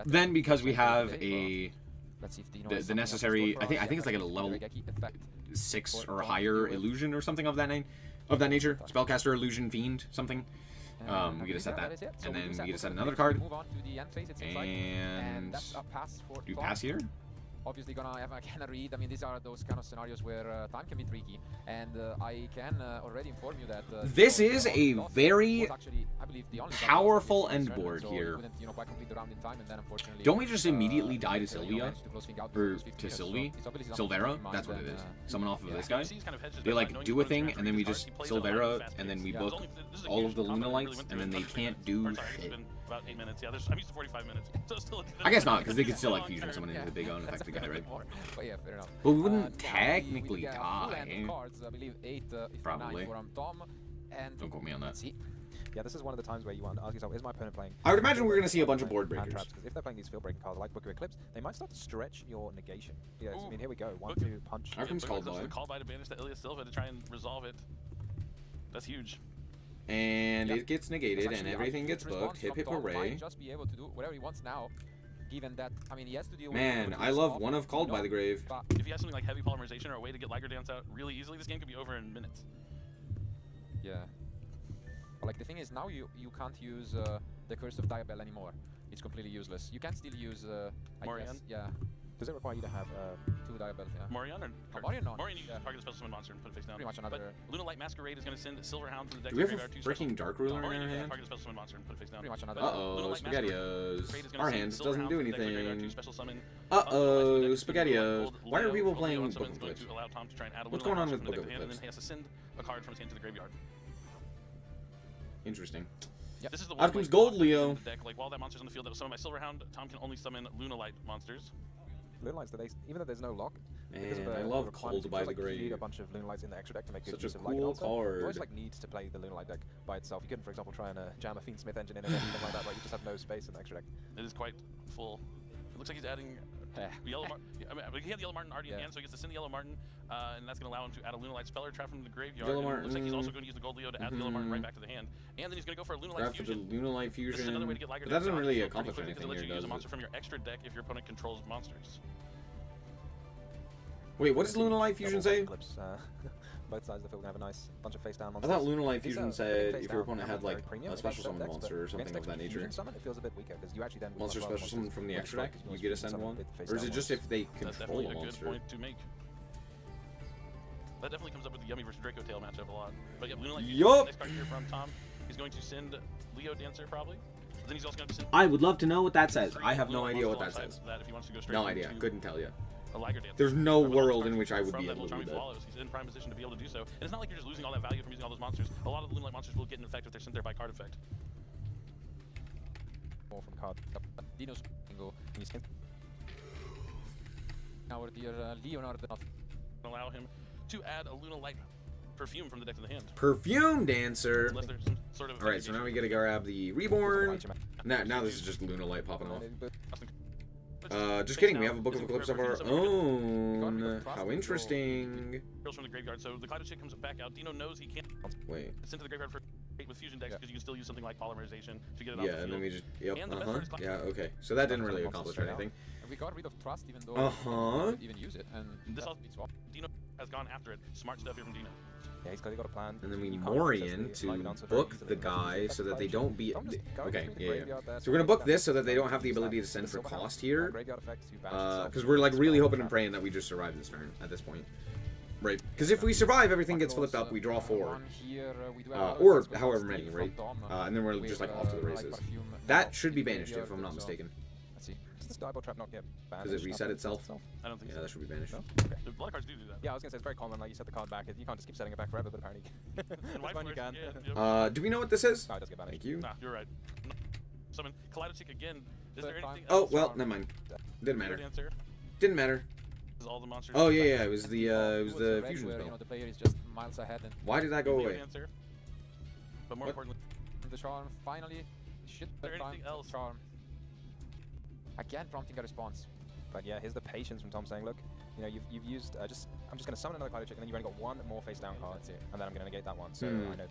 Then, because we have the necessary, I think it's like a level 6 or higher illusion or something of that nature. Spellcaster, illusion, fiend, something. We get to set that, and then we get to set another card. And do pass here. Obviously gonna have a can read. I mean, these are those kind of scenarios where time can be tricky, and I can already inform you that this is a very powerful end board here. Don't we just immediately die to Sylvia? Or to Sylvie? Silvera? That's what it is. Summon off of this guy. They like do a thing, and then we just Silvera, and then we book all of the Lunalights, and then they can't do shit. About 8 minutes. Yeah, I'm used to 45 minutes. So still I guess not, because they could still like fusion someone into the big unaffected guy, right? But yeah, fair enough. But we wouldn't technically die. Cards, I believe 8, Probably. for Tom, and Don't quote me on that. Yeah, this is one of the times where you want to ask yourself, is my opponent playing? I would imagine we're going to see a bunch of board breakers. Because if they're playing these field breaking cards like Book of Eclipse, they might start to stretch your negation. Yeah, I mean, here we go. 1-2 punch. Here comes Called By. Called By to banish the Ilias Silva to try and resolve it. That's huge. And it gets negated, and everything gets booked. Hip hip hooray. Just be able to do whatever he wants now, given that, I mean, he has to deal Man, I love one of Called By the Grave. If he has something like heavy polymerization or a way to get Liger Dance out really easily, this game could be over in minutes. Yeah. But like the thing is, now you can't use the Curse of Diabell anymore. It's completely useless. You can still use Morion? Yeah. Does it require you to have 2 Diabells, yeah. Morion or Morion, no. Morion, you can target a special summon monster and put it face down. Pretty much another. But Lunalight Masquerade is going to send Silverhound from the deck. Do we have a freaking Dark Ruler in our hand? Target a special summon monster and put it face down. Pretty much another. Uh-oh, SpaghettiOs. Our hands doesn't do anything. Uh-oh, SpaghettiOs. Why are people playing Book of Eclipse? What's going on with Book of And Eclipse? then he has to send a card from his hand to the graveyard. Interesting. Yep. This is the Out comes Gold Leo. Deck. Like while that monster's on the field, that was summoned by Silverhound. Tom can only summon Lunalight monsters. Lunalights, even though there's no lock, because Man, of I the love Called By the You need Grave. a bunch of Lunalights in the extra deck to make good Such a use of Light cool also. card. You always like needs to play the Lunalight deck by itself. You couldn't, for example, try and jam a Fiendsmith engine in or anything like that, right? You just have no space in the extra deck. It is quite full. It looks like he's adding Yellow Martin. I mean, he had the Yellow Martin already in hand, so he gets to send the Yellow Martin, and that's going to allow him to add a Lunalight Speller trap from the graveyard. Yellow It looks like he's Martin. also going to use the Gold Leo to add the Yellow Martin right back to the hand. And then he's going to go for a Lunalight Grab for the Fusion. Lunalight This is another way to Fusion. get Liger But that doesn't Dance really out accomplish pretty quickly anything because it lets here, you use does a monster it? from your extra deck if your opponent controls monsters. Wait, what does Lunalight Fusion say? Eclipse, both sides of the field can have a nice bunch of face down I monsters. thought Lunalight It's Fusion a said face if your down, opponent had very like premium a special against summon decks, monster or but something of against that decks with nature. fusion summon, it feels a bit weaker because you actually then Monster want to special run summon from the with extra deck, strike, you want get to fusion send summon one? with the face Or is down it just ones. if they That's control definitely a a good monster? point to make. That definitely comes up with the Yummy versus Draco Tail matchup a lot. But yeah, Lunalight Fusion, Yup. next card here from Tom. He's going to send Leo Dancer probably. Then he's also going to send I would love to know what that says. three I have no Lunalight idea what monsters that says. alongside that if he wants to go straight No idea. into Couldn't tell you. a Liger Dancer. There's no Or one of those world cards in which I would from be that able to Charming do that. Swallows. He's in prime position to be able to do so. And it's not like you're just losing all that value from using all those monsters. A lot of the Lunalight monsters will get an effect if they're sent there by card effect. More from card. Dino's bingo. Can you see? Our dear Leonard. Allow him to add a Lunalight perfume from the deck to the hand. Perfume Dancer. Unless there's some sort of Alright, so now we gotta grab the Reborn. Now this is just Lunalight popping off. Just kidding, we have a Book of Eclipse of our own. How interesting. Girls from the graveyard, so the Clouded Chick comes back out. Dino knows he can't Wait. send to the graveyard for with fusion decks because you can still use something like polymerization to get it off Yeah, the and field. then we just, yep, And the best part is yeah, okay. So that didn't really accomplish anything. We got rid of trust even though Uh-huh. we didn't even use it, and This that's all- been swapped. Dino has gone after it. Smart stuff here from Dino. Yeah, he's got a plan. And then we You can't Morian access the to Light Dancer very book easily the unless you use guy the so that effect they potion. don't be... Tom just goes Okay, through the yeah, yeah. graveyard there, So we're gonna book that this so that they makes don't have the use ability that to send for silver cost hand, here. graveyard effect to banish itself Because from we're the like really spell hoping and trap. praying that we just survive this turn at this point. Right. Because if we survive, everything gets flipped up, we draw 4. One here, we do have another Or fast, but however still many, from right? Dom, And then we're with, just like off to the like races. perfume That now should be in the banished if I'm graveyard, not so mistaken. let's see. Does this Diablo Trap not get banished? Does it reset after itself? I don't think Yeah, so. that should be banished. No? Okay. A lot of cards do that. Yeah, I was gonna say it's very common. Like you set the card back, you can't just keep setting it back forever, but apparently And that's white when you force, can. yeah, yep. Do we know what this is? No, it does get banished. Thank you. Nah, you're right. Summon Kaleidochic again. Is there Third time. anything Oh, else? well, never mind. Didn't Fire matter. Dancer Didn't matter. is all the monsters. Oh, yeah, yeah, it was the, It was a red fusion where, spell. you know, the player is just miles ahead, and Why did that go Fire away? Dancer. But more What? importantly, the charm finally shit there the time anything else? charm. Again, prompting a response. But yeah, here's the patience from Tom saying, look, you know, you've used I'm just gonna summon another Kaleidochic, and then you've only got one more face down card, That's it. and then I'm gonna negate that one. So Hmm. I know.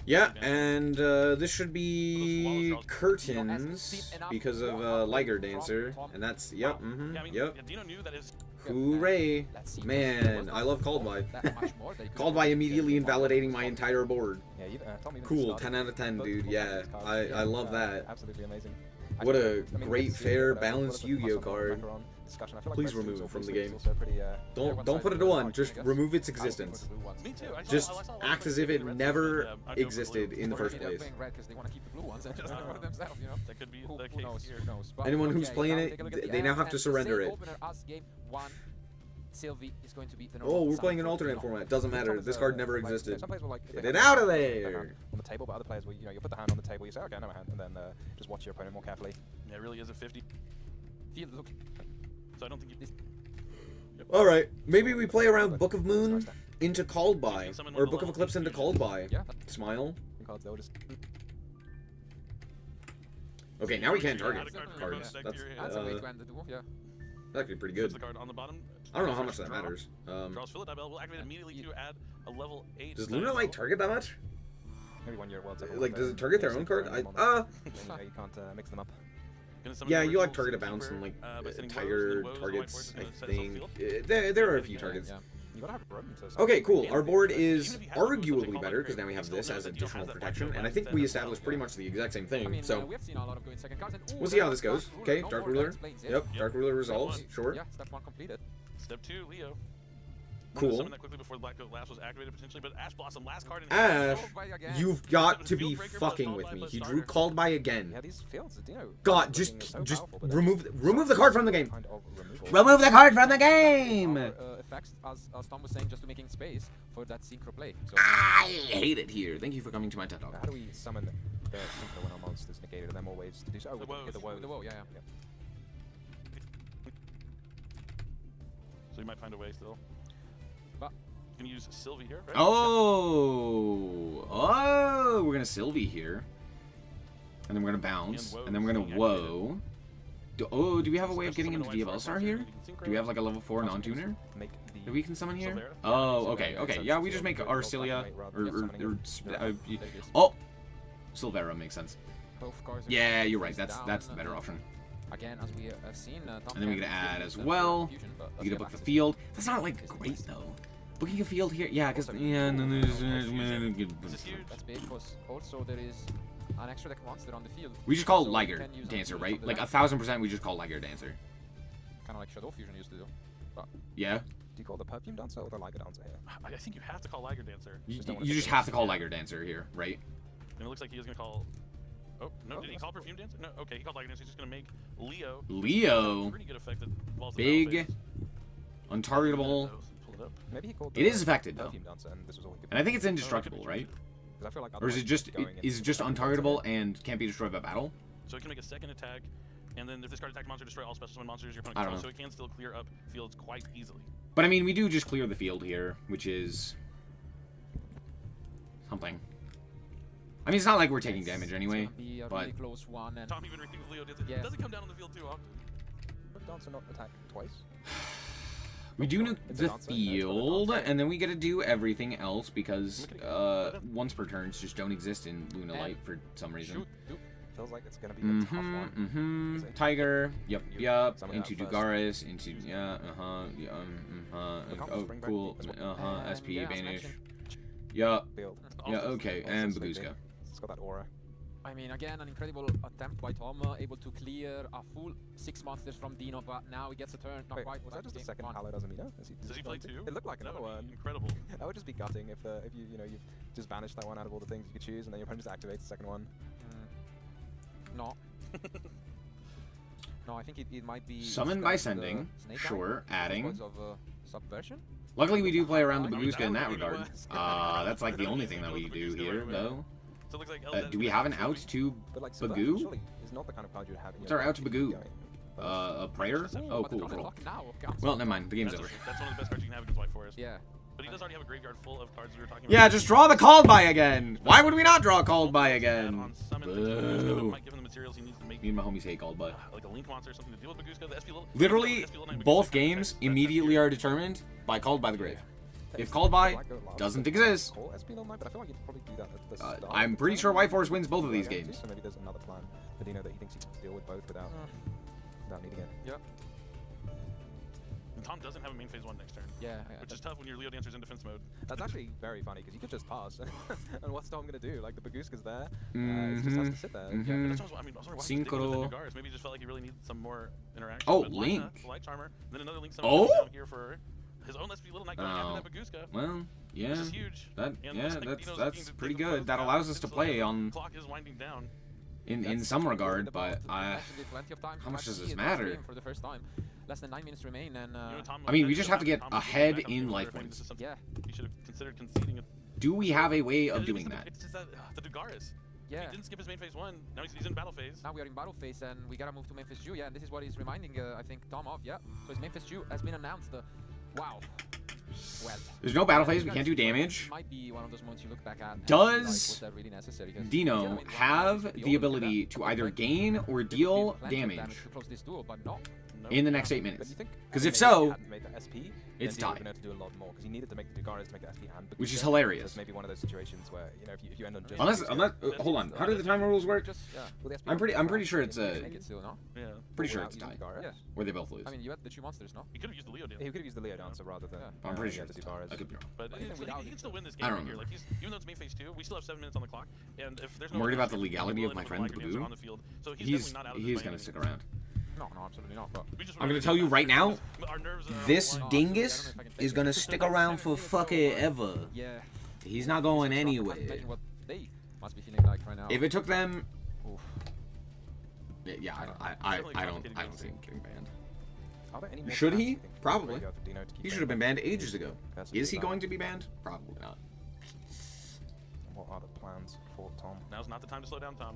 Yeah, and this should be curtains because of Liger Dancer, and that's, yep, yeah, I mean, yep. yeah, Dino knew that his Hooray. Let's see. Man, I love Called By. That much more that you could Called do. By immediately invalidating my entire board. Yeah, Tom even Cool, started 10 out of 10, multiple dude, yeah. copies cards. I love that. Absolutely amazing. What Actually, a I mean, great, let's see, fair, what balanced the Yu-Gi-Oh Muscle card. Macaron discussion. I feel like Please Red remove Suits it from or the Blue Suits game. also pretty, Don't put it to 1, just I guess. remove its I would prefer existence. the blue ones. Me too. I Just saw a lot of act players as if it using red never suits, I'd go for existed blue. in the Or first Maybe they're place. playing red because they want to keep the blue ones and just for themselves, you know. That could be Who the case knows? here. Who knows? But Anyone who's okay, playing now it, take a look at the they now end, have to and the surrender same it. opener as game 1. Sylvie is going to be the Oh, normal we're sound playing an for alternate Dino. format. Doesn't matter. This card never existed. Some players will like if Get they it have out of their hand there! on the table, but other players will, you know, you put the hand on the table, you say, okay, I know my hand, and then just watch your opponent more carefully. Yeah, it really is a 50. Field look. So I don't think you. Alright, maybe we play around Book of Moon into Called By, Summon or with the Book of level Eclipse into fusion. Called By. Yeah. Smile. Cards they'll just Okay, now we can't Add target a card from your cards. deck to That's your hand. That's a way to end the duel, yeah. actually pretty Puts good. the card on the bottom. I don't know how much Draw. that matters. Draws Philip Diabell will activate immediately to add a level 8. Does Luna like target that much? maybe 1 year world title. Like, does it target their own card? You you can't mix them up. yeah, you like target a bounce and like Tiger targets, I think. There are a few targets. Yeah. You gotta have room to Okay, cool. Our board is arguably better because now we have this as additional protection, and I think we established pretty much the exact same I thing. mean, So we have seen a lot of going second cards, and we'll see how this goes. Okay, no Dark more, that Ruler. explains it. Yep, Dark Ruler resolves. Sure. Yeah, step 1 completed. Step 2, Leo. Cool. Summon that quickly before the Black Coat Last was activated potentially, but Ash Blossom, last card in Ash, Called By again. you've got to be fucking with me. He drew Called By again. Yeah, these fields, you know. God, looking so just powerful, but remove the card from the game. kind of removal. Remove the card from the game. Effects, as Tom was saying, just to making space for that synchro play. So I hate it here. Thank you for coming to my TED Talk. How do we summon the synchro when our monster's negated, and then more ways to do so? Oh, The woes. the woes. the woe, yeah. So you might find a way still. But You can use Sylvie here, right? Oh, we're gonna Sylvie here, and then we're gonna bounce, and then we're gonna whoa. Do we have a way of getting into DFL Star here? Do we have like a level 4 non-tuner Make the that we can summon here? Silvera? Oh, Silvera, okay, yeah, okay. so Yeah, it's we just make Silvera, Arcelia rather than summoning it. oh, Silvera makes sense. both cards are Yeah, going you're right. face That's the down, better option. Again, as we have seen, Tom And then we can gotta add use as that well. fusion, but We doesn't gotta get book the access to field. That's not like great though. Booking a field here, yeah, because yeah, no, Is this huge? That's big because also there is an extra deck monster on the field. we just call So Liger you can use Dancer, on right? the Like left. 1000% we just call Liger Dancer. Kind of like Shadow Fusion used to do. Yeah, Do you call the perfume dancer or the Liger dancer here? I think you have to call Liger Dancer. you Just don't wanna you pick just it have up. to call Liger Dancer here, right? And it looks like he was gonna call. Oh no! Oh, Did he that's call Perfume Dancer? No. Okay, he called Liger Dancer. He's just gonna make Leo. Leo, Pretty good effect that involves the big, battle phase. untargetable. Pull it up. Maybe he called It is affected though, perfume dancer, and this was all he could. and I think it's Oh, indestructible, right? 'Cause I feel like Or is it otherwise just going is it just into the untargetable and can't be destroyed by battle? So it can make a second attack, and then if this card attack monster, destroy all special summon monsters your opponent I don't controls. know. So it can still clear up fields quite easily. But I mean, we do just clear the field here, which is something. I mean, it's not like we're taking damage anyway. It's gonna be a but- really close one, and Tom even repeated Leo Dancer. Yeah. It doesn't come down on the field too often. Would dancer not attack twice? We do nuke It's a the dancer, yeah, it's called a field, dancer. and then we get to do everything else because once per turns just don't exist in Luna Light for some reason. shoot, do. feels like it's going to be a tough one. Tiger. Yep. Yep. Something Into out first. Dugaris. Into yeah. Oh, cool. SP yeah, as Banish. mentioned, Yup. Build. Yeah. Okay. Also And sleeping. Baguska. It's got that aura. I mean, again, an incredible attempt by Tom, able to clear a full 6 monsters from Dino, but now he gets a turn. Not Wait, quite. was back that just to a game second one. Halo Doesn't Does he play two? It looked like That another would one. be incredible. That would just be gutting if you've just banished that one out of all the things you could choose, and then your opponent just activates the second one. No. No, I think it might be... Summon by sending. Sure. Adding. Of subversion? Luckily, we do play around the I mean, Baguska in that that would be regard. nice. That's like the only thing that we do here, though. So it looks like Do we have an out to But like, Bagoo? surely is not the kind of card you'd have in What's your our out to deck Bagoo? going A prayer? Oh, But the cool, draw is cool. locked now. Counts. Well, never mind. The game's over. That's one of the best cards you can have against White Forest. Yeah. But he does already have a graveyard full of cards we were talking about. Yeah, just draw the called by again. Why would we not draw called by Add again? on summon things Boo. with Baguska that might give him the materials he needs to make Me and my homies hate called by. like a link monster or something to deal with Baguska. The SP Literally, SP Little Knight both Baguska games that's immediately huge. are determined by called by the grave. It's If called by, Black Goat Lava doesn't that exist. call SP Little Knight, but I feel like you'd probably do that at the start. I'm of the pretty turn. sure White Forest wins both of these Going to, games. So maybe there's another plan for Dino that he thinks he can deal with both without needing it. Yeah. And Tom doesn't have a main phase 1 next turn, Yeah. which is tough when your Leo Dancer's in defense mode. That's actually very funny because you could just pass, and what's Tom gonna do? Like the Baguska's there, he just has to sit there. Yeah, but that's what I mean. I was wondering why he did Synchro. with the Dugaris. Maybe he just felt like he really needed some more interaction. Oh, But Link. Lina, the Light Charmer, then another Link Oh? down here for his own SP Little Knight going Oh. after that Baguska. Well, yeah. Which is huge. That And yeah, looks like Dino's looking that's to pretty take them good. both That down. allows us to So play the on clock is winding down. in That's some pretty regard, good but We I. mentioned it plenty of times. How much does See this it this matter? game for the first time. Less than 9 minutes remain, and You know, Tom, I mean, we that's just the have to get Tom was ahead back up in to life maybe points. this is something yeah, he should have considered conceding it. Do we have a way of It doing was that? It's just that the Dugaris. yeah. He didn't skip his main phase 1. Now he's in battle phase. Now we are in battle phase, and we gotta move to Memphis 2. Yeah, and this is what he's reminding, I think, Tom of. Yeah, because Memphis 2 has been announced. Wow. Well. There's no battle phase. We can't do damage. Might be one of those moments you look back at. and Does be like, was that really necessary? 'Cause Dino yeah, I mean, have we the all look at ability that. to either Like, gain or there could be deal plenty of damage to close this duel, but no. No. in the next 8 But minutes? you think? 'Cause maybe if so, he hadn't made the SP, it's then Dino tied. would have been able to do a lot more because he needed to make the Dugaris to make the SP hand. Which is Baguska, hilarious. That's maybe one of those situations where if you end on just Unless, Baguska, hold on. How do the timer rules work? Just, yeah. well, the SP I'm pretty would sure have it's been a Make it still, no? Yeah. pretty sure without it's using tied, Dugaris. Yeah. where they both lose. I mean, you had the 2 monsters, no? He could have used the Leo Dancer. He could have used the Leo Dancer rather than. I'm pretty sure the it's tied. Dugaris. I could be wrong. But But even he without can it, still win this I game don't right here. Like even though it's main phase 2, we still have 7 minutes on the clock. And if there's no I'm worried one about the else, legality we'll of end my with friend Liger Dancer Bagoo. on the field. So he's He's definitely not out of he his is gonna mind stick anymore. around. No, absolutely not. But We just I'm wanna gonna see tell you that right now, because our nerves are this all wired. dingus I don't know if I can take is it. gonna stick around for fucking ever. yeah. He's not going So I can't anywhere. imagine what they must be feeling like right now. If it took them, Oof. yeah, I Definitely don't complicated see him game. getting banned. Are there any more Should plans, he? you think, Probably. for Dino to keep He should going have been banned ages ago. Personally, Is he without- going to be banned? Probably not. What are the plans for Tom? Now's not the time to slow down, Tom.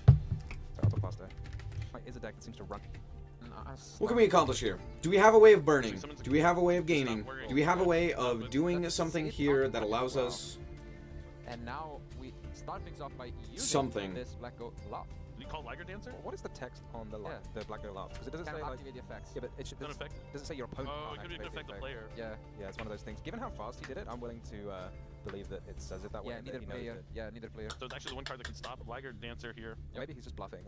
So I'll pass there. Like, is a deck that seems to run. What can we accomplish here? Do we have a way of burning? Do we have a way of gaining? Do we have a way of doing That's something it, here not that quite allows well. us And now we start things off by using Something. this Black Goat Love. Did he call Liger Dancer? What is the text on the Yeah. the Black Goat Love? Because it doesn't Kind say of like. activate the effects. Yeah, but it should, Doesn't affect it. doesn't say your opponent. Oh, it can't could even activate affect the player. Yeah. Yeah, it's one of those things. Given how fast he did it, I'm willing to believe that it says it that way. Yeah, and that neither he knows player. that- Yeah, neither player. So it's actually the one card that can stop Liger Dancer here. Maybe he's just bluffing.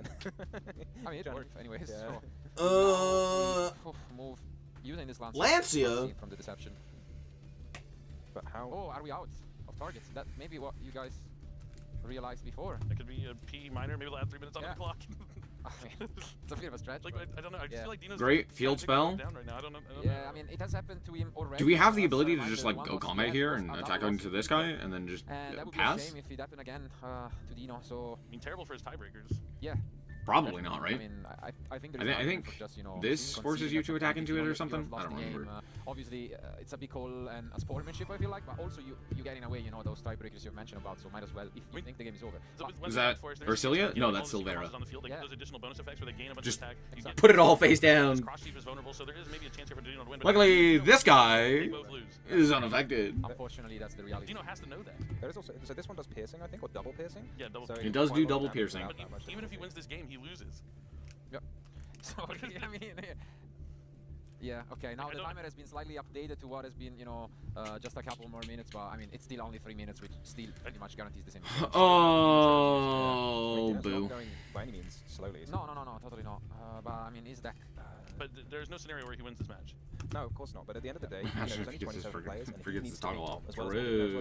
I mean, it Sure. worked anyways. Yeah. So. Move. Using this lance. Lancia? From the deception. But how? Oh, are we out of targets? That may be what you guys realized before. That could be a P minor. Maybe we'll add 3 minutes on Yeah. the clock. I mean, it's a bit of a stretch. Like, but I don't know. I just Yeah. feel like Dino's Great field kinda spell. down right now. I don't know. yeah, I mean, it has happened to him already. Do we have the That's a ability to reminder just like one go was combat dead, here was and another attack was into this guy and then just And that would be a pass? shame if it happened again to Dino. So I mean, terrible for his tiebreakers. yeah. Probably not, I right? mean, I think I there's thi- I an think argument for just, you know, this conceding forces at you some to attack point if into you it know or you have something? lost I don't the game. remember. Obviously, it's a big call and a sportsmanship, I feel like, but also you get in a way, you know, those tiebreakers you've mentioned about. So might as well if you think the game is over. So But with Wednesday Is that White Forest, there's Ursilia? you get No, all that's the secret Silvera. monsters on the field. They Yeah. get those additional bonus effects where they gain a bunch Just of attack. You get Put it all face down. Cross Chief is vulnerable, so there is maybe a chance here for Dino to win. but Luckily, Dino- this guy they both lose. is unaffected. unfortunately, that's the reality. Dino has to know that. There is also so this one does piercing, I think, or double piercing. Yeah, double. So So It does quite do a lot of double damage piercing. without but that much even if he difficulty. wins this game, he loses. So I mean, Yeah, okay, now I the don't- timer has been slightly updated to what has been, you know, just a couple more minutes, but I mean, it's still only 3 minutes, which still pretty much guarantees the same. Oh, Not boo. going by any means slowly. Is No, totally not. But I mean, his deck. But there's no scenario where he wins this match. No, of course not. But at the end of the day, you know, Imagine there's if he only gets his 27 players, and he forgets needs his to beat toggle Tom, off. as well as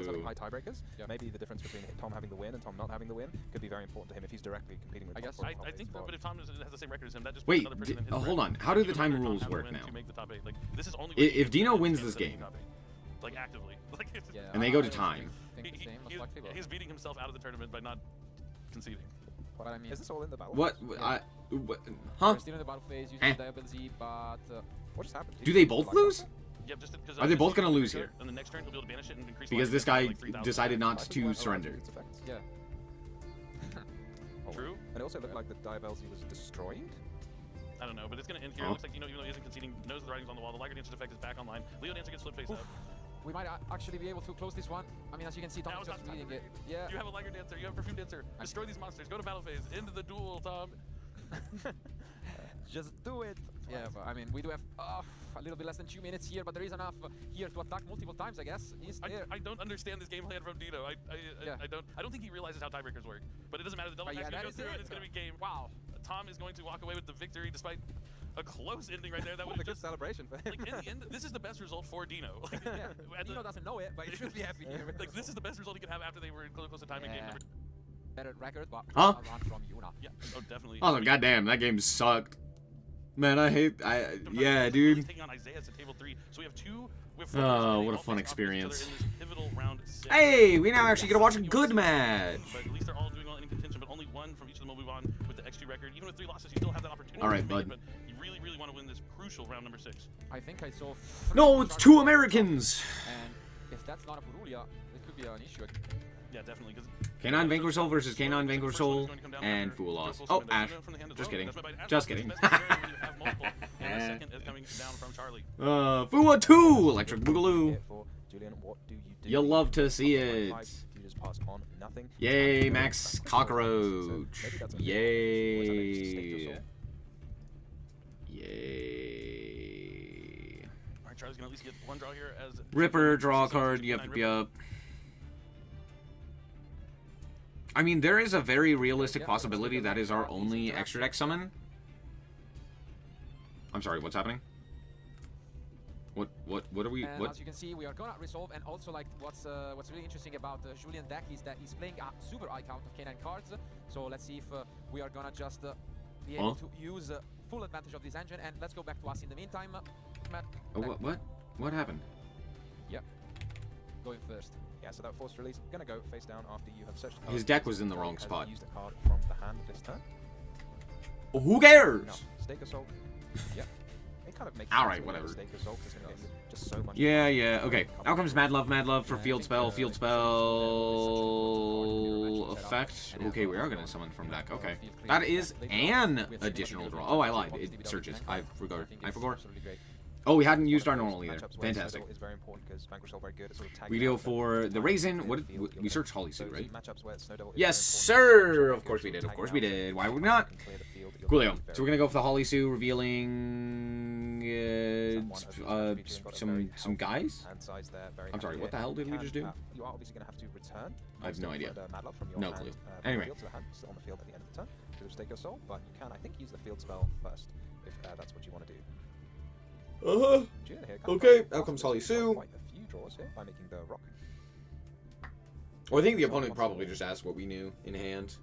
having True. high tiebreakers. Yeah. Maybe the difference between Tom having the win and Tom not having the win could be very important to him if he's directly competing with I Tom guess. for the I top think, eight spot. but if Tom has the same record as him, that just Wait, puts another person in his hold bracket. on. How do the Even time though Tom rules has to work win now? To make the top 8. Like, this is only If Dino wins wins the this chance of game, being top 8. Like actively, like it's, Yeah, and they go to I time. think the same, most likely, but, he's beating himself out of the tournament by not conceding. but I mean, Is this all in the battle? What? phase? Huh? we're still in the battle phase using Eh. the double Z, but What just happened? Do they both lose? Yep, just because. Are they both gonna lose here? And the next turn he'll be able to banish it and increase. Because life this by guy like 3,000. decided not Life to went surrender. around its effects. yeah. Oh, True. And it also looked like the Diabelsi was destroyed. I don't know, but it's gonna end here. Oh. It looks like even though he isn't conceding, knows the writing's on the wall. The Liger Dancer's effect is back online. Leo Dancer gets flip face up. We might actually be able to close this one. I mean, as you can see, Tom Now is it's just not time reading to it. Yeah. You have a Liger Dancer. You have a Perfume Dancer. Destroy these monsters. Go to battle phase. End the duel, Tom. Just do it. Yeah, but I mean, we do have a little bit less than 2 minutes here, but there is enough here to attack multiple times, I guess. He's there. I don't understand this game plan from Dino. Yeah. I don't think he realizes how tiebreakers work. But it doesn't matter. The double But attack's yeah, gonna that go is through it. and it's gonna be game. Wow. Tom is going to walk away with the victory despite a close ending right there. That What would a have good just celebration for him. like in the end. This is the best result for Dino. Like, Yeah. at the- Dino doesn't know it, but he should be happy here. with like this this is the best result he could have after they were close to time in game Yeah. number. better record, but Huh? a run from Yuna. Yeah. Oh, definitely. Oh, goddamn, that game sucked. Man, yeah, dude. Taking on Isaiah to table 3. So we have two. We have Oh, players what a all fun face off against each experience. other in this pivotal round 6. Hey, we now actually get to watch a good match. But at least they're all doing well in contention, but only one from each of them will move on with the XG record. Even with 3 losses, you still have that opportunity. All right, to make it, bud. But you really, really want to win this crucial round number 6. I think I saw. No, it's 2 Americans. And if that's not a Purulia, it could be an issue. Yeah, definitely. Because K9 Vanquish Soul versus K9 Vanquish Soul and Fool Loss. Oh, Ash. Just kidding. Just kidding. And the second is coming down from Charlie. Fua 2! Electric Boogaloo. Here for Julian, what do you do? You'll love to see Up it. 1.5, you just pass on nothing. Yay, And Max maybe Cockroach. that's a bit always having Yay. Stake Your Soul. Yay. Alright, Charlie's gonna at least get one draw here as Ripper, draw a So card, K9 yep, Ripper. yep. I mean, there is a very realistic possibility that is our only extra deck summon. I'm sorry, what's happening? What are we, And what? as you can see, we are gonna resolve. And also, like, what's really interesting about Julian deck is that he's playing a super high count of K9 cards. So let's see if we are gonna just be able to use full advantage of this engine. And let's go back to us in the meantime. Matt, What happened? going first. Yeah, so that forced release gonna go face down after you have searched the card. His deck was in the Has wrong spot. Used a card from the hand this turn. Who cares? No, Stake Assault. Yep. It kind of makes All sense right, when you have whatever. Stake Assault 'cause it's gonna get you just so much. Yeah, damage. yeah, okay. Out comes Mad Love for Yeah, I field think, spell, like, field the spell effect. Okay, we are gonna summon from deck, okay. That is an additional draw. Oh, I lied, it searches. I forgot. Absolutely great. Oh, we hadn't used our normal either. Matchups where Fantastic. Snowball is very important 'cause Vanquish are very good at sort of tagging We go out for and the finding Raisin. the What field we you're searched in. Holly So Suit, the right? matchups where Snowball is Yes, very important, sir. Vanquish Of course we are did. tagging Of course we out and did. Why would we you not? can clear the field, you're Coolio. very, So we're very gonna go for the Holly Sue, revealing some guys. hand size there, very I'm sorry, happy what the here. hell did we You just can, do? You are obviously going to have to return. I have no most idea. of the Mad Love from your No hand, clue. from Anyway. the field to the hand, still on the field at the end of the turn. You will Stake Your Soul, but you can, I think, use the field spell first if that's what you want to do. Julian here kind of Okay, got out comes possibly Holly Sue. Quite a few draws here by making the rock. Well, I think the opponent probably just asked what we knew in hand.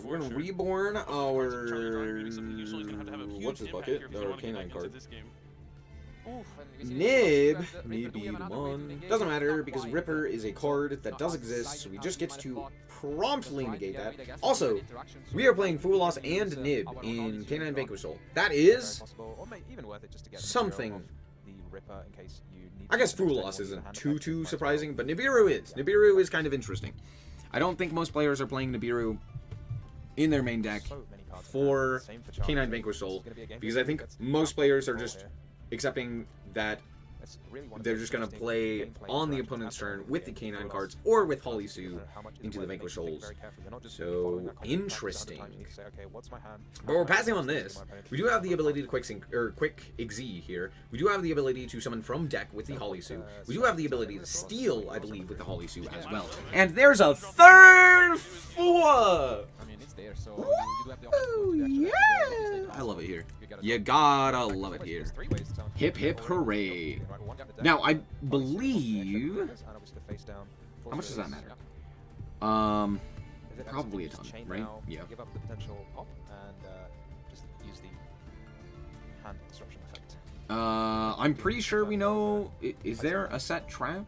We're gonna reborn our what's his bucket? Our canine card. Oof, and we see Nib, Ripper, do we maybe have another way to one. negate Doesn't it? matter Not because quite. Ripper is a card that Not does us exist, so deciding we how just we get might to have thought. promptly That's negate fine, that. yeah, I guess Also, we had interactions, so we are playing Fool Loss we use, and Nib our in knowledge Canine to Vanquish Soul. Very That is possible, or even worth it just to get the something. material off the Ripper in case you need I guess to Fool take Loss one of the isn't hand too effects, might as well. surprising, but Nibiru is. Nibiru is kind of interesting. I don't think most players are playing Nibiru in their main deck So many cards in for hand. Same for Charlie. Canine This Vanquish is Soul, gonna be a game because that I think gets most up players are control just here. accepting that It's really one of they're the just going to interesting play gameplay on the interactions opponent's at turn the with the game. Canine For cards us, or with how Holy much Sue is into the it makes Vanquish you think Souls. very carefully. You're not just So, following that content, practice interesting. 100 times, you can say, okay, what's my hand? But we're How passing much on is this. my opponent? We do have the ability to quick Exee here. We do have the ability to summon from deck with the Holy Sue. We do have the ability to steal, I believe, with the Holy Sue as well. And there's a third four! I mean, it's there, so you do have the opportunity to actually Yeah! I love it here. You You gotta love it here. Hip hip hooray. Now, I believe... How much does that matter? Probably a ton, right? Yeah. Give up the potential pop and just use the hand disruption effect. I'm pretty sure we know... Is there a set trap?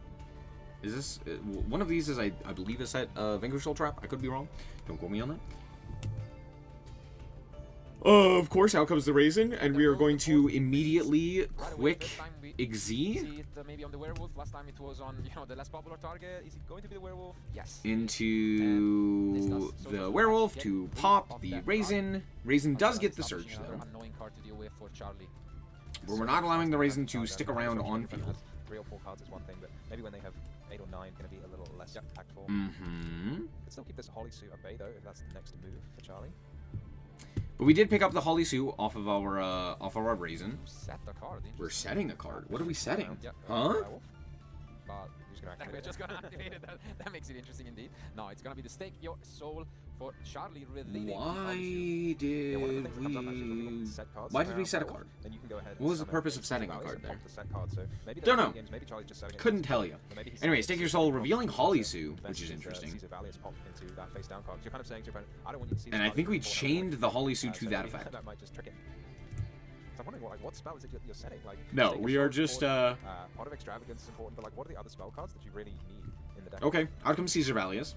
Is this... one of these is, I believe, a set Vanquish Soul trap. I could be wrong. Don't quote me on that. Of course, out comes the Raisin, and we are going to immediately quick Exee. See it maybe on the werewolf. Last time it was on, the less popular target. Is it going to be the werewolf? Yes. Into the werewolf to pop the Raisin. Raisin does get the Surge, though. Annoying card to deal with for Charlie. But we're not allowing the Raisin to stick around on field. 3 or 4 cards is one thing, but maybe when they have 8 or 9, going to be a little less impactful. Mm-hmm. Could still keep this Holy Suit at bay though, if that's the next move for Charlie. But we did pick up the Holy Sue off of our Raisin. Set the card. We're setting a card. What are we setting? Yeah, Huh? But who's going to activate We're it? just gonna activate it. That makes it interesting indeed. No, it's gonna be the Stake Your Soul for Charlie revealing. Why did Yeah, one of the things that comes up actually when we we... look at set cards Why did we around set a Werewolf, card? then you can go ahead and What was the summon purpose of Ace setting a Values card and there? pop the set card, so maybe Don't there's know. games, maybe Charlie's just setting it Couldn't into- tell you. or maybe he's Anyway, setting Stake it Your to Soul pop revealing into Holy the Sue, which is Caesar interesting. Values pop into that face down card. So you're kind of saying to your opponent, I don't want you to see this And I card think we before that chained point. the Holy Sue to So that maybe effect. that might just trick it. So I'm wondering, what spell is it you're setting? Like, No, Stake Your we are Soul is just, important, Pot of Extravagance is important, but like, what are the other spell cards that you really need in the deck? Okay, out comes Caesar Valius.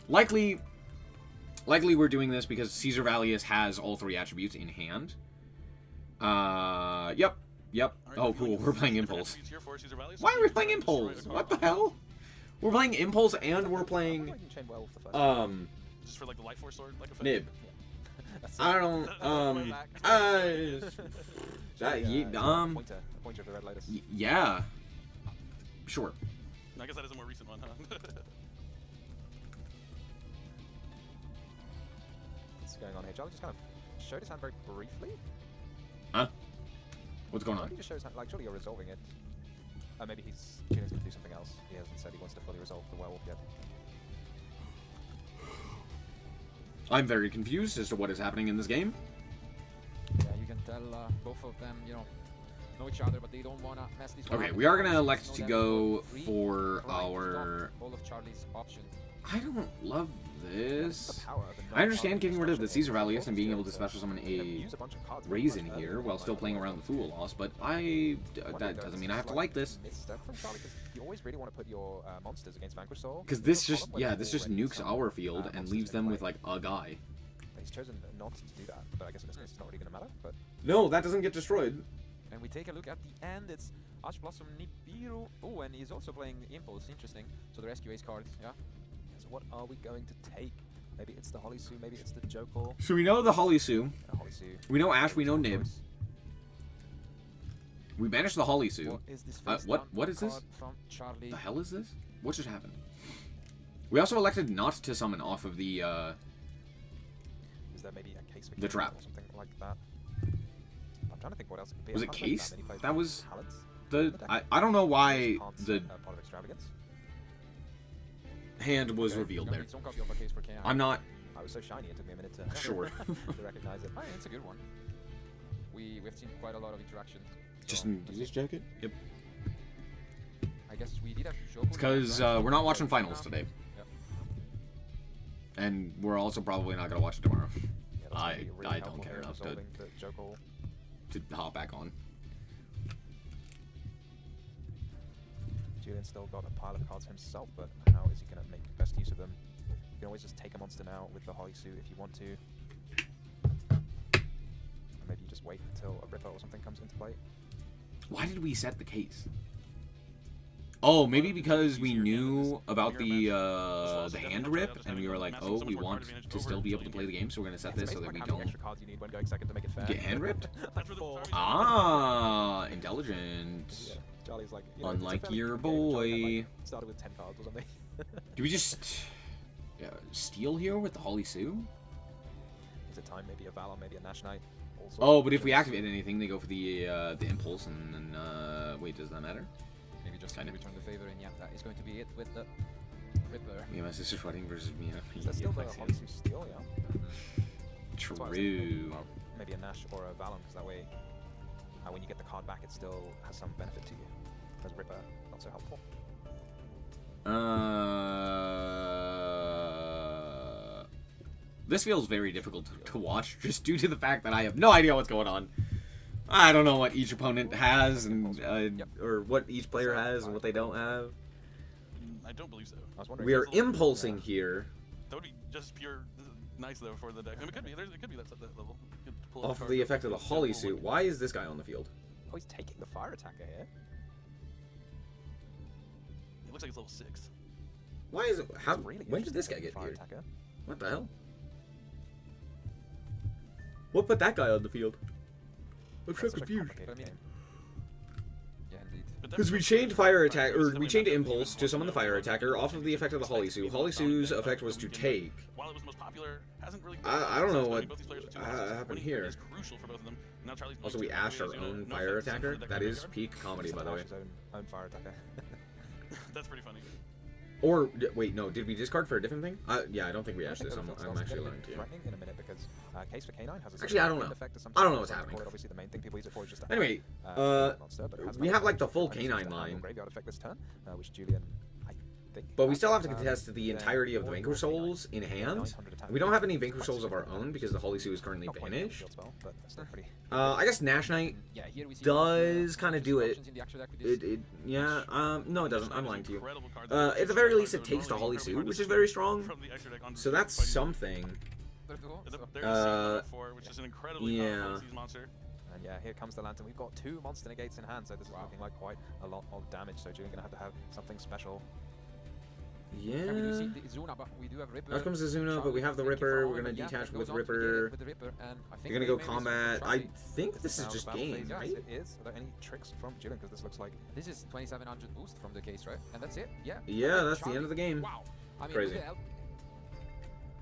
Likely we're doing this because Caesar Valius has all 3 attributes in hand. Yep. Oh, cool. We're playing Impulse. Why are we playing Impulse? What the hell? We're playing Impulse and we're playing, You can chain Werewolf the first Just for like the life force sword, like effect? Nib. That's I don't, a pointer of the Red Lotus. yeah. Sure. I guess that is a more recent one, huh? What's going on here? Charlie just kind of showed his hand very briefly. Huh? What's going on? He just shows hand, like, surely you're resolving it. Maybe Julian's going to do something else. He hasn't said he wants to fully resolve the werewolf yet. I'm very confused as to what is happening in this game. Yeah, you can tell both of them, know each other, but they don't wanna mess this one Okay, up. we are gonna Know elect to that go free, for trying to our... stop all of Charlie's options. I don't love this. The power of the I understand non-target getting rid of the special Caesar ability Valius and being able to so special summon you can a use a bunch of cards Raisin much here earlier while than still like playing a around the werewolf. Fool Loss, but that doesn't mean I have to like this. Misstep from Charlie, 'cause you always really want to put your monsters against Vanquish Soul. Because You this have a just, column where yeah, you've this just already nukes summoned, our field and monsters leaves in them play. with, like, a guy. He's chosen not to do that, but I guess in this case it's not really going to matter. But No, that doesn't get destroyed. And we take a look at the end, it's Ash Blossom Nibiru. Oh, and he's also playing Impulse, interesting. So the Rescue Ace card, yeah. so what are we going to take? Maybe it's the Holy Sue, maybe it's the Jokal. So we know the Holy Sue. Holy Sue. We know Ash, we know Nib. Choice. We banished the Holy Sue. What is this what is this? card from Charlie? The hell is this? What just happened? We also elected not to summon off of the, Is there maybe a case for The trap. or something like that? I'm trying to think what else it could be. Was I it can't think case? many plays That with was talents. the... I don't know why Can't the set a Pot of Extravagance. hand was Okay. revealed Gonna there. need some copy of a case for K9. I'm not... I was so shiny it took me a minute to, Sure. to recognize it. Oh, yeah, it's a good one. We've seen quite a lot of interactions. Just so in this jacket? Yep. I guess we did have Jokal. It's because we're not watching finals today. Yep. And we're also probably not going to watch it tomorrow. Yeah, that's gonna I be really don't helpful care here in enough to resolving the Jokal. hop back on. Julian's still got a pile of cards himself, but how is he going to make best use of them? You can always just take a monster now with the Holy Sue if you want to. Or maybe you just wait until a Ripper or something comes into play. Why did we set the case? Oh, maybe because we knew about the hand rip, and we were like, oh, we want to still be able to play the game, so we're going to set this so that we How many don't extra cards you need when going second to make it fair. get hand ripped? That's where the Four. Tarvis- Ah, intelligent. Yeah. Charlie's like, unlike your boy. Started with 10 cards or something. Do we just steal here with the Holy Sue? Is it time? Maybe a Valor, maybe a Nash Knight. Oh, but if we activate anything, they go for the impulse, and then wait, does that matter? Maybe just kind of return the favor, and yeah, that is going to be it with the Ripper. Me and my sister's fighting versus me. Is that still the Holy Sue steal? Yeah. True. Well, maybe a Nash or a Valon, because that way, when you get the card back, it still has some benefit to you. Whereas Ripper, not so helpful. This feels very difficult to watch, just due to the fact that I have no idea what's going on. I don't know what each opponent has, and or what each player has, and what they don't have. I don't believe so. I was wondering. We are impulsing here. That would be just pure nice though for the deck. I mean, it could be. It could be that level. Off of the effect of the Holy Suit. Why is this guy on the field? Oh, he's taking the fire attacker here. It looks like it's level 6. Why is it? How? Really When did this guy get fire here? attacker. What the hell? What put that guy on the field? I'm so confused. Yeah, indeed. Because we changed fire attack, or we changed impulse to summon the fire attacker off of the effect of the Holy Sue. Holy Sue's effect was to take. While it was most popular, hasn't really. I don't know what both these players are 2 monsters. happened Winning here. is crucial for both of them. Now Charlie's Also, we going ashed our to own no fire offense to attacker. the That deck is graveyard. peak comedy, by the way. His own fire attacker. That's pretty funny. Or wait, no. Did we discard for a different thing? Yeah, I don't think we ashed this. I'm actually lying to you. Threatening in a minute because Case for K9 has a Actually, I don't know. effect of some I don't know sort. what's happening. Obviously, the main thing people use it for is just to Anyway, monster, but it has we another have like the effect, full and it's just K9 a line. graveyard effect this turn, which Julian, I think. But we still have to has, contest the entirety of the Vanquish Souls in hand. We don't have any Vanquish Souls of our own because the Holy Sue is currently Not quite a banished. field spell, but still pretty. I guess Nash Knight Yeah, here we see does kind of do it. options in the actual deck with this. No, it doesn't. I'm lying to you. Incredible card. At the very least, it takes the Holy Sue, which is very strong. From the extra deck onto So the that's fighting. something. There's four, which is an incredibly powerful siege monster. And yeah, here comes the Lantern. We've got 2 monster negates in hand, so this is looking like quite a lot of damage. So Julian gonna have something special. Yeah. And we do see the Izuna, but we do have Ripper. Out comes the Zuna, but we have the Thank you for Ripper. all We're of gonna it. Yeah, detach it with goes on to get it Ripper. with the Ripper, and I think You're gonna go maybe this is combat. I Charlie. think this is now just battle phase. game, Yes, right? it is. Are there any tricks from Julian? Because this looks like This is 2700 boost from the case, right? And that's it. Yeah. Yeah, And that's the end of the game. Wow. I mean, Crazy. look at how-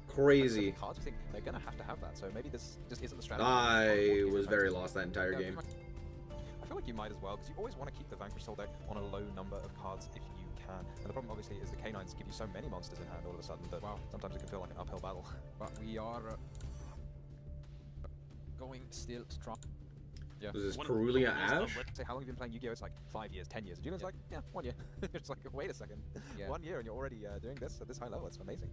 Crazy. cards. We think they're gonna have to have that. So maybe this just isn't the strategy. I was very lost that entire Yeah, game. I feel like you might as well, because you always want to keep the Vanquish Soul deck on a low number of cards if you can. And the problem, obviously, is the K9s give you so many monsters in hand all of a sudden that sometimes it can feel like an uphill battle. But we are going still strong. Yeah. Was this Perulia Ash? Say, how long have you been playing Yu-Gi-Oh? It's like 5 years, 10 years. And Julian's like, yeah, 1 year. It's like, wait a second. Yeah. 1 year and you're already doing this at this high level. It's amazing.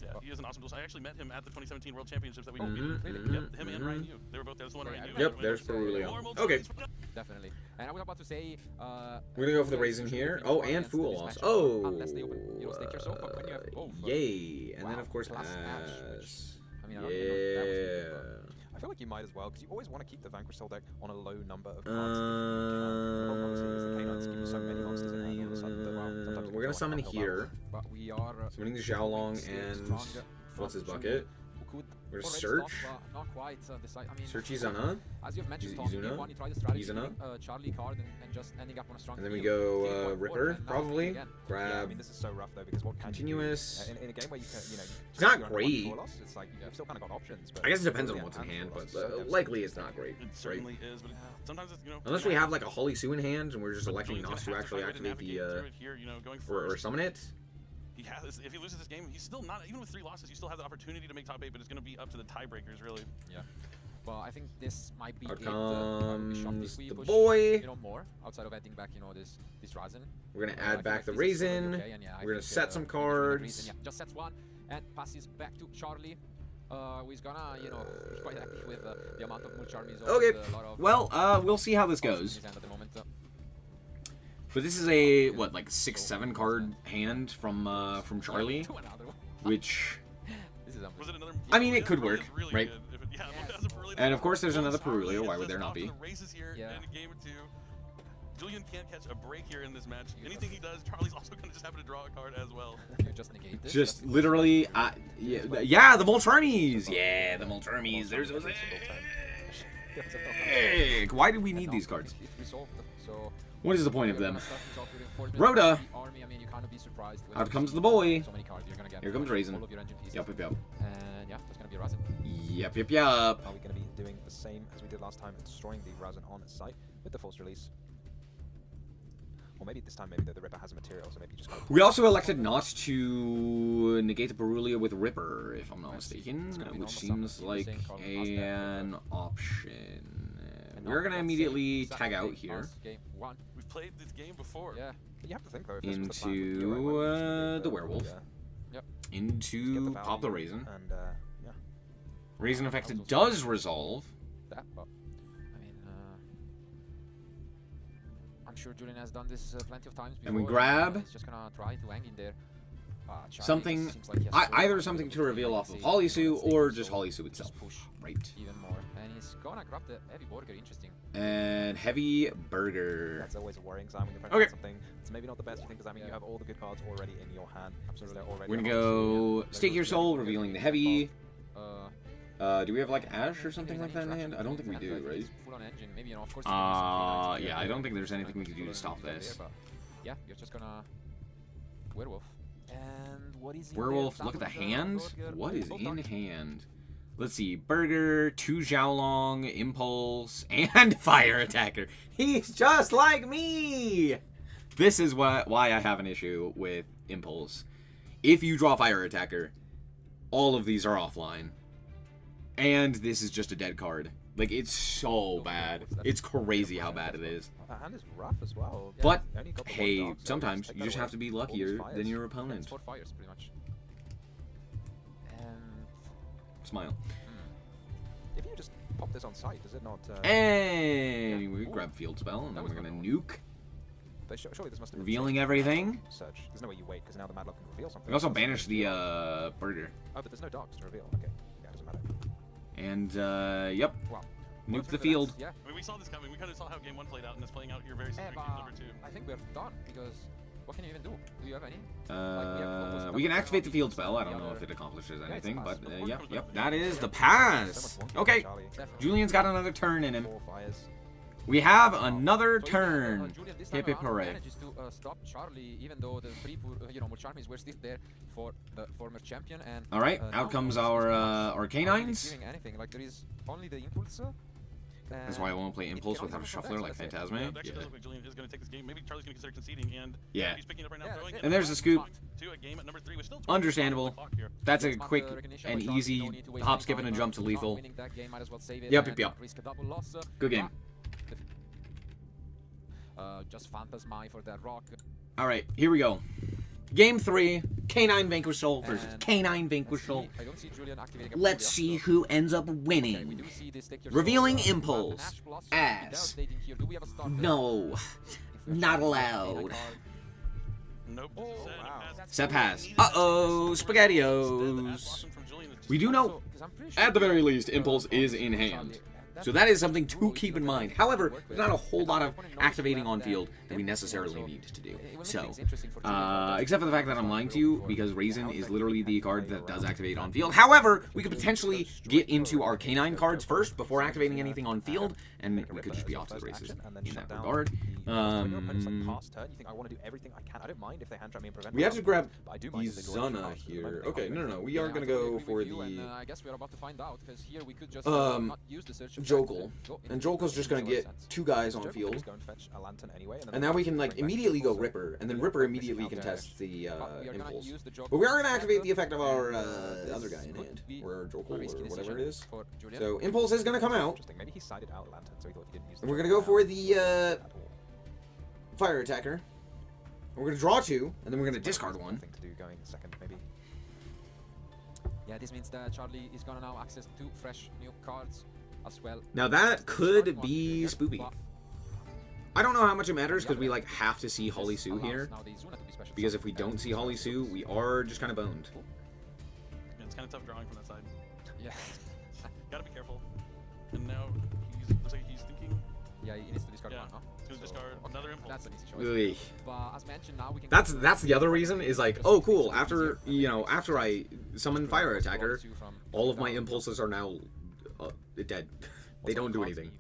Yeah, he is an awesome duelist. I actually met him at the 2017 World Championships that we Mhm, really? mhm, Yep, him and mhm. Ryan Yu. They were both there. There's one Yeah, Ryan Yu. Yep, and there's Perulia. Normal Okay. duelist. Definitely. And I was about to say, We're gonna go for the Raisin here. Oh, and Fool also. Oh, unless they open, stake your soul, but when you have both. yay! And then Wow, of course plus Ash, which- Ash. I mean, I don't even know if that was good, Yeah. I feel like you might as well, because you always want to keep the Vanquish Soul deck on a low number of cards if you can. The problem, obviously, is the K9s give you so many monsters in hand all of a sudden that, well, sometimes it can We're feel gonna like summon an uphill battle. here. but we are Summoning the Xiaolong still and stronger what's his from bucket? who could We're gonna already search. stop, but not quite decide. I mean, Search Izuna. as you've mentioned, Iz- Tom, in Izuna? game one, you tried the strategy, Izuna? giving, Charlie card and just ending up on a strong And then we field. go Game one, Ripper, four, and now probably. again. Yeah, I Grab. mean, this is so rough though, because what can Continuous. you do? In a game where you can, It's not you're under great. one loss, it's like you've still kind of got options. But I guess it depends on yeah, what's in and hand, four but losses, so likely it's not great. It Right? certainly is, but sometimes it's, Unless we have like a Holy Sue in hand and we're just electing Julian's not gonna to have actually fight and activate navigate the through it here, going or first. summon it. He has, if he loses this game, he's still not, even with 3 losses, you still have the opportunity to make top 8, but it's going to be up to the tiebreakers, really. Yeah. Well, I think this might be Out it. Probably shot comes if we the push, boy. more outside of adding back, this Raisin. We're gonna I add feel back like the this is already Raisin. okay, and yeah, I We're gonna think, set some maybe Julian agrees, cards. and yeah, just sets one and passes back to Charlie. He's gonna, he's quite happy with the amount of Mulcharmies. Okay. A lot of, Well, we'll see how this options in goes. his hand at the moment. But this is a what, like 6-7 card hand from Charlie, To another one. which, This is Was it another? I mean, it yeah, could Perulia's work, really right? good. If it, yeah, Yes. as a Perulia, and of course there's another Charlie Perulia. Why is would there just not off to be? the races here Yeah. in game 2. Julian can't catch a break here in this match. Anything he does, Charlie's also going to just happen to draw a card as well. You just negate this. Just that's- literally, yeah, the Molcharmies. Yeah, the Molcharmies. There's those. Heck, why do we need these cards? It's resolved, so What is the point of we're them? gonna start this off with reinforcements. Rhoda. The army, I mean, you can't be surprised when Out you comes see the boy. so many cards you're gonna get. Here comes Raisin. All of your engine pieces. Yup. And yeah, that's gonna be a Razin. Yep. Are we going to be doing the same as we did last time and destroying the Razin on site with the force release? Or maybe this time, maybe the Ripper has a material, so maybe you just kind of... We also elected not to negate the Barulia with Ripper, if I'm not mistaken, which seems like an option. We're gonna immediately tag out here We've played this game before. Yeah. But you have to think, though, if this was the plan, into the werewolf, Yep. into pop the Raisin. And, yeah. Raisin effect does resolve. That, but I mean, I'm sure Julian has done this plenty of times before. And we grab He's just gonna try to hang in there. Charlie something, seems like he has so either much something to ability reveal to off of save Holisu and or save, just so Holisu just itself. push Right. even more. And he's gonna grab the heavy burger. Interesting. And heavy burger. That's always a worrying sign when you're Okay. playing something. It's maybe not the best thing, because I mean, you have all the good cards already in your hand. Absolutely. We're gonna go stake your soul, revealing the heavy. Do we have like Ash or something like that in hand? I don't think we do, right? Full on engine. Maybe, you know, of course. Yeah, I don't think there's anything we can do to stop this. But yeah, you're just gonna werewolf. And what is in Werewolf, there? look at the Double hand. burger. What is Both in done. hand? Let's see. Burger, 2 Watchalong, Impulse, and Fire Attacker. He's just like me! This is why I have an issue with Impulse. If you draw Fire Attacker, all of these are offline. And this is just a dead card. Like, it's so bad. It's crazy how bad it is. That hand is rough as well. But, Only got the one hey, dark, so sometimes take you that just away. have to be All these luckier fires. than your It's opponent. 4 fires, pretty much. And Smile. If you just pop this on site, does it not... And we grab Field Spell, and then we're gonna nuke. Surely this must have been Revealing everything. search. There's no way you wait, because now the Madlock can reveal something. We also banish the burger. Oh, but there's no dogs to reveal. Okay. Yeah, it doesn't matter. And yep. wow. Nuke the field. Yeah. I mean, we saw this coming. We kind of saw how game 1 played out, and it's playing out here very Yeah, similar to but game number 2. I think we're done because what can you even do? Do you have any? We can activate the field spell. I don't know if it accomplishes anything, but yep. That is the pass. Okay. Julian's got another turn in him. 4 fires. We have another So turn. Julian this Hip time hip around hooray. manages to stop Charlie, even though the three Mulcharmies were still there for the former champion. And All right. now Out comes he's our not really canines. doing anything. Like there is only the impulse. That's why I won't play Impulse without a shuffler like Yeah, Phantasma. it actually does look like Julian is going to take this game. Maybe Charlie's going to consider conceding, and Yeah. he's picking it up right now, Yeah, throwing that's it. And there's the scoop. To a game at number 3 with still 20 Understandable. on the clock here. That's a Smart, quick recognition and by Charlie, no easy need to waste hop, any skip, and a time, jump to not lethal. winning that game, might as well save it Yep, and yep. risk a double loss. Good game. Just Phantasmi for that rock. All right. Here we go. Game 3. Canine Vanquish Soul versus And Canine Vanquish Soul. I don't see Julian activating a Let's Booyah, see so- who ends up Okay, we winning. do see this take your Revealing soul, Impulse an Ash Blossom, as- devastating here. Do we have a starter? No. If we're Not trying to activate a allowed. card. Nope. Oh, Set and wow. pass. Set pass. Needed Uh-oh, Instead, the Ash SpaghettiOs. Blossom from Julian is just- We do know, So, 'cause I'm pretty sure at the very least, uh, Impulse is in Charlie, hand. and So that's that is something to cool. keep in Look at mind. that. However, Work there's not a with. whole And lot the of opponent knows activating that on field that we Impulse, necessarily so need to do. it will make So, things interesting for Julian. except for the fact that I'm lying to you, because Raisin is literally the card that does activate on field. However, we could potentially get into our canine cards first before activating anything on field, and we could just be off to the races in that regard. When your opponent's like past turn, you think I want to do everything I can. I don't mind if they hand trap me and prevent We me, have to grab but I do mind if they draw Izana into here. the moment Okay, they no. can't We are Yeah, gonna I totally go agree for with you, and, the I guess we're about to find out because here we could just not use the search. Jokel. And Jokel's just gonna get 2 guys on Joker can field. just go and fetch a lantern anyway, And now we can like bring back immediately go Impulse, so Ripper, and then we Ripper don't immediately miss it out. contests the We are gonna Impulse. use the Joker But we are gonna to activate the start effect of our and other this guy in could hand, be or a Jokel, risky or whatever it decision is. for Julian. So Impulse is gonna come out, Interesting. Maybe he sided out lantern, so he thought if he didn't use the and we're gonna Joker go for now, the at all. Fire Attacker. We're gonna draw 2, and then we're gonna discard 1. Thing to do going second, maybe. Yeah, this means that Charlie is gonna now access 2 fresh new cards as well. Now that could Discard one be here, spoopy. but I don't know how much it matters because we like have to see Holly this Sue allows here. now the Izuna to be special Because summon if we and don't see Holly Sue, we are just kind of boned. Yeah, it's kind of tough drawing from that side. Yeah. Gotta be careful. And now looks like he's thinking. Yeah, he needs to discard Yeah. one, huh? He's gonna discard another Impulse. That's an easy choice. Ugh. But as mentioned, now we can. That's the other reason is like, oh cool, after after I summon Fire Attacker, all of my impulses are now dead. They don't do anything.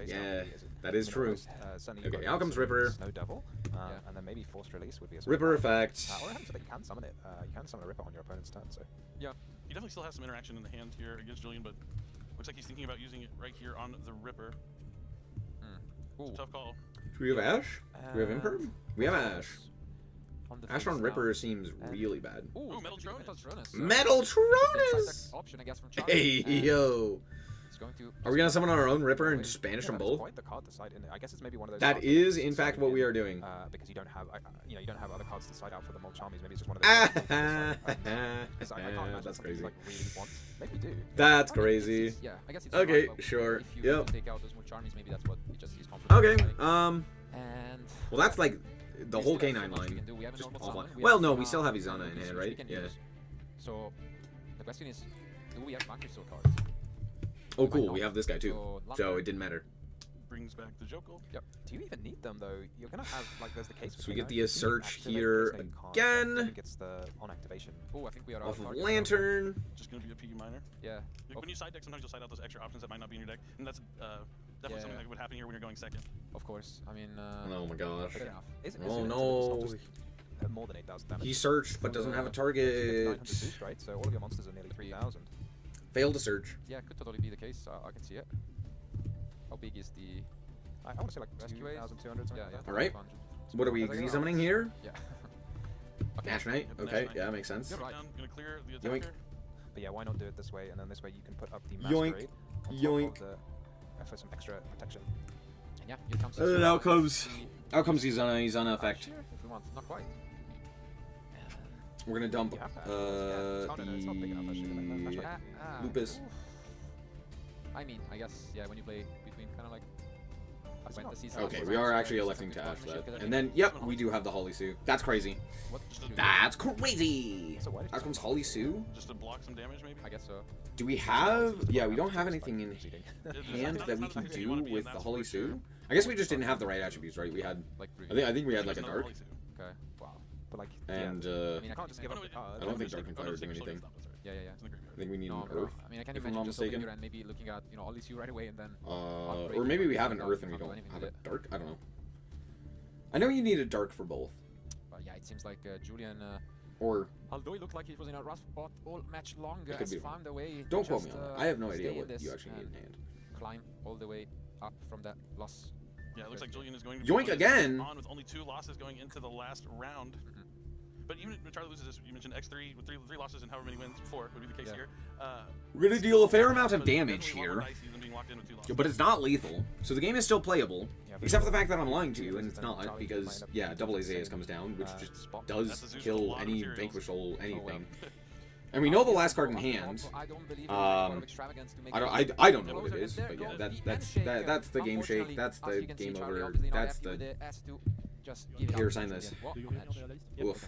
Yeah, that is true. Okay, out comes Ripper. Snow Devil, and then maybe Forced Release would be a Ripper effect. or it happens that you can summon it. You can summon a Ripper on your opponent's turn, so... Yeah. He definitely still has some interaction in the hand here against Julian, but looks like he's thinking about using it right here on the Ripper. It's a tough call. Do we have Ash? Do we have Imperm? We have Ash. Ash on Ripper seems really bad. Ooh, Metal Tronus. Metal Tronus! Option, I guess, from Charlie. Hey, yo. Are we gonna summon our own Ripper and just banish them both? Quite the card to side in. I guess it's maybe one of those. That is, in fact, what we are doing. Because you don't have, you don't have other cards to side out for the Molcharmies. Maybe it's just one of those. That's crazy. Like really wants. Maybe you do. That's crazy. Yeah, I guess it's Okay, sure. If you Yep. take out those Molcharmies, maybe that's what he just sees confidence. Okay. And Well, that's like the whole K9 line. Just offline. Well, no, we still have Izana in hand, right? Yeah. So the question is, do we have Vanquish Soul cards? Oh, cool. We have this guy too. So it didn't matter. Brings back the Jokel. Yep. Do you even need them though? You're gonna have like there's the case. So we get the search here again. Gets the on activation. Oh, I think we are Off of Lantern. Just gonna be a PE minor. Yeah. When you side deck, sometimes you'll side out those extra options that might not be in your deck, and that's definitely something that would happen here when you're going second. Of course. I mean. Oh my gosh. Fair enough. Oh no. More than 8,000 damage. He searched but doesn't have a target. Boost, right? So all of your monsters are nearly 3,000. Failed to search. Yeah, could totally be the case. I can see it. How big is the? I want to say like 2,200. Yeah, yeah. All right. What are we Z-summoning here? Yeah. Nash Knight. Okay, yeah, makes sense. Gonna clear the Yoink. attacker. But yeah, why not do it this way? And then this way you can put up the Yoink. Masquerade on top Yoink. of the, for some extra protection. And yeah, here comes. And out comes Izana effect. If we want, not quite. We're gonna dump You have to add those, it's not big enough, actually, the Lupus. I mean, I guess yeah. When you play between kind of like fantasies. Okay, we are actually electing to ash that. And then, yep, we do have the Holly Sue. That's crazy. That's crazy! So why did Out comes Holly Sue. Just to block some damage, maybe. I guess so. Do we have... Yeah, we don't have anything in hand that we can do with the Holly Sue. I guess we just didn't have the right attributes, right? We had... Like I think we had like a Dark. Okay. Wow. But like, And, I mean, you can't just give up the card. I don't think Dark and Fire do anything. Yeah, yeah, yeah. I think we need an No, Earth. I mean, I can if I'm imagine not just over mistaken. here and maybe looking at all these you right away and then. Or maybe we have an Earth and we don't have a Dark. I don't know. I know you need a Dark for both. But yeah, it seems like Julian. Or Although he looked like he was in a rough spot all match long, could has be found a way. don't to quote me just, on that. I have no idea stay in what this you actually need and in hand. Climb all the way up from that loss. Yeah, it looks like Julian is going to Yoink again! on with only 2 losses going into the last round. But even if Charlie loses this, you mentioned X3 with 3 losses and however many wins, 4 would be the case here. We're gonna deal a fair amount of damage definitely here. more dicey than being locked in with 2 losses. But it's not lethal, so the game is still playable. Yeah, Except for the fact that I'm lying to you, and it's not, because, yeah, double Azaias comes down, which just does kill any Vanquish Soul, anything. And we know the last card in hand. I don't believe I don't know what it is, but yeah, that's the game shake, that's the game over, that's the... Here, sign this. Woof.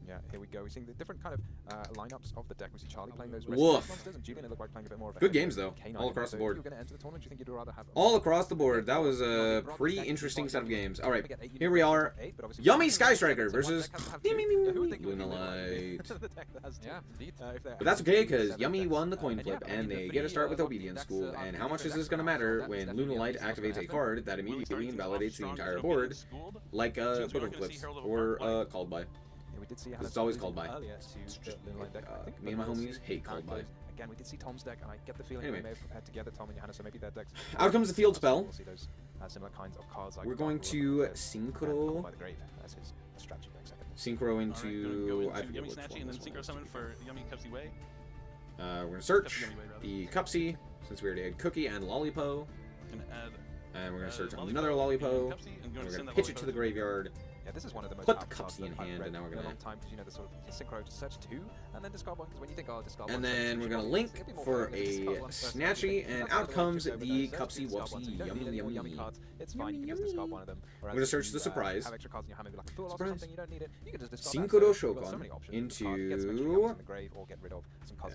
Yeah, here we go. We're seeing the different kind of lineups of the deck. We see Charlie playing those Woof. monsters, and Julian looked like playing a bit more of a Good games, though, K9. all across the So board. If you were going to enter the tournament, do you think you'd rather have All across the board, that was a pretty interesting set of games. Alright, here we are. Yummy Sky Striker versus Lunalight. Yeah, indeed. But that's okay, because Yummy won the coin flip, and they get to start with Obedience School, and how much is this going to matter when Lunalight activates a card that immediately invalidates the entire board, like Book of Clips, or Called By. We did see It's always called by. earlier to the Moonlight deck. I think Me and my we'll homies see hate Called By. Again, we did see Tom's deck, and I get the feeling Anyway. they may have prepared together, Tom and Johanna, so maybe their decks... Out comes the Field Spell. We'll see those similar kinds of cards. Like We're going to Synchro. By the Grave as his strategy deck second. Synchro into... I Alright, forget Yummy which Snatchy one and then this Synchro one Summon for Yummy Cupsy Way. We're going to search Cupsy Yummy Way, rather. the Cupsy, since we already had Cookie and Lollipo. Gonna add And we're going to search Lollipop another and Lollipo. Cupsy, and We're send going to that pitch it to Lollipo the graveyard. Yeah, this is one of the most Put the powerful cards Cupsy in that I've hand, read and now we're in a gonna- long time, because you know the sort of synchro to search 2 and then discard 1, because when you think, oh, discard 1, And then we're going to link for a Snatchy, and out comes the Cupsy Wupsy. Yummy, yummy. cards. It's fine, you can just discard one of them. We're going to search the surprise. Have extra cards in your hand, maybe like a full loss or Surprise. something, you don't need it. You can just discard Synchro that. So you've got so Shogun many options. into, Get some extra cards in the grave, or get rid of some cards.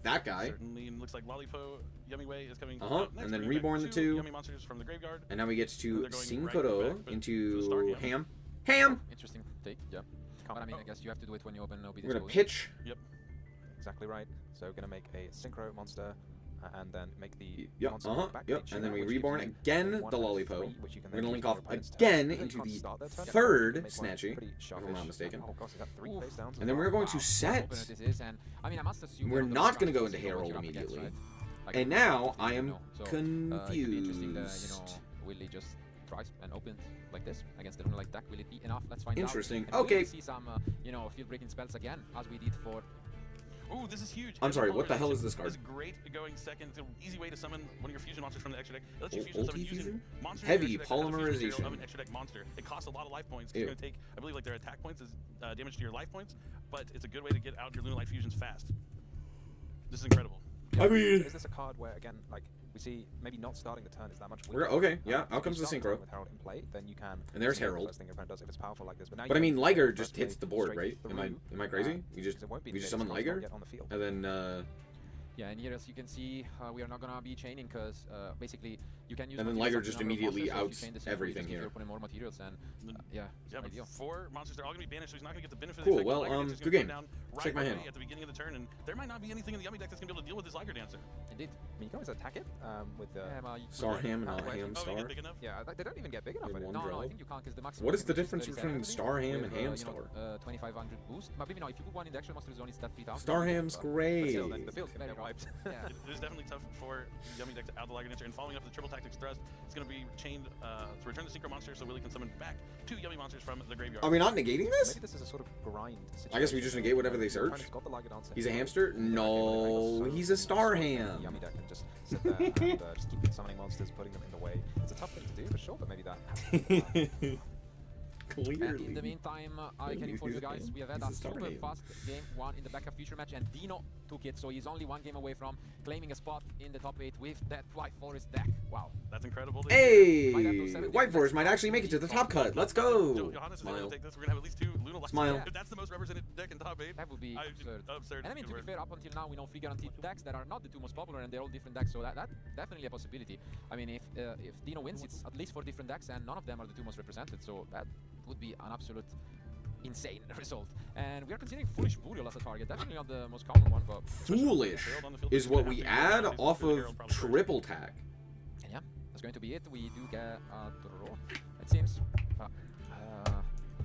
that guy. Certainly, and looks like Lollipo Yummy Way is coming. Uh-huh, out next. and then Bringing back reborn the 2. Yummy monsters from the graveyard. And now we get to They're going right Synchro back, but into to start, yeah. Ham. Ham! Interesting take. Yeah. But I mean, I guess you have to do it when you open Obedience. We're going to pitch. Exactly right. So we're going to make a synchro monster and then make the Yep, monster go back to yep, the and then we which gives reborn you again one the and a Lollipop. 3, which you can We're then gonna use link on off your opponent's turn. again They into can't the start their turn, third but they make one Snatchy, pretty if I'm sharpish. not mistaken. Oh gosh, he's got 3 face downs as And then we're well. going to Wow, set. opener this is, and I mean, I must assume We're one of the not most gonna go strongest into you know what Herald you're up against, immediately. right? Like, And a now Herald, I you am know. So, it could be interesting that, confused. will he just try and open like this against the Lunar like deck? Will it be enough? Let's find out. Interesting. And will Okay. we see some, you know, field breaking spells again, as we did for. Ooh, this is huge. I'm sorry, what the hell is Polarization this card? Is great at going second. It's an easy way to summon one of your fusion monsters from the extra deck. It lets you fusion Ulti summon using fusion? monsters Heavy in your extra deck that have the fusion material polymerization. of an extra deck monster. It costs a lot of life points. Ew. It's going to take, I believe, like their attack points is damage to your life points, but it's a good way to get out your Lunar Light fusions fast. This is incredible. I mean, Is this a card where, again, like, we see maybe not starting the turn is that much we're weaker? okay. Yeah, If out you comes the start synchro. with Herald in play, then you can. And there's see the Herald. First thing your opponent does if it's powerful like this. But now But I you mean, can Liger first just play hits the board, straight right? through, Am I crazy? You because it won't be just the summon case cards Liger, get on the field. and then Yeah, and here as you can see, we are not gonna be chaining because basically you can use. And then materials Liger up to just number of immediately monsters, so if you outs chain the synchro, you everything just give here. your opponent more materials, and yeah, Yeah, but ideal. 4 monsters, they're all going to be banished, so he's not going to get the benefit Cool, of the effect. well, Liger Dancer's good gonna game. come down right Check my hand. away at the beginning of the turn, and there might not be anything in the Yummy deck that's going to be able to deal with this Liger Dancer. Indeed. I mean, you can always attack it with the. Star Ham and Oh, not Ham Oh, Star. you get big enough? Yeah, they don't even get big enough. In I one think. No, draw. I think you can't because the maximum. What is the damage difference 37, between Star Ham and with, Ham you know, Star? 2500 boost, but maybe no. If you put one in the extra monster zone, it's that 3000. Star Ham's But great. still, then the field's gonna Very get wiped. Yeah. It is definitely tough for the Yummy deck to out the Liger Dancer, and following up the Triple Tactics Thrust, it's going to be chained to return the Synchro monster so Willie can summon back 2 Yummy monsters from the graveyard. Are we not negating this? Maybe this is a sort of grind situation. I guess we just negate whatever they Your search. opponent's got the Liger Dancer He's a here. hamster? No, he's a Star Ham. Yummy deck can just sit there and just keep summoning monsters, putting them in the way. It's a tough thing to do for sure, but maybe that has to be done. And in the Clearly. meantime, I can inform you guys, we have had He's a a Star super Ham. fast game 1 in the backup future match, and Dino took it, so he's only 1 game away from claiming a spot in the top 8 with that White Forest deck. Wow. That's incredible. Hey! Might have those 7 White decks Forest that might are actually make it to the top really cut. Let's Johannes go! is able Smile. to take this. We're going to have at least 2 Lunar Lights. Smile. If that's the most represented deck in top 8, That would be absurd. absurd. And I mean, Good to be word. fair, up until now, we know 3 guaranteed decks that are not the 2 most popular, and they're all different decks, so that's definitely a possibility. I mean, if Dino wins, it's at least 4 different decks, and none of them are the 2 most represented, so that would be an absolute insane result. And we are considering Foolish Burial as a target, definitely not the most common one, but Foolish is what we add off of triple tack. and yeah, that's going to be it. We do get a draw, it seems.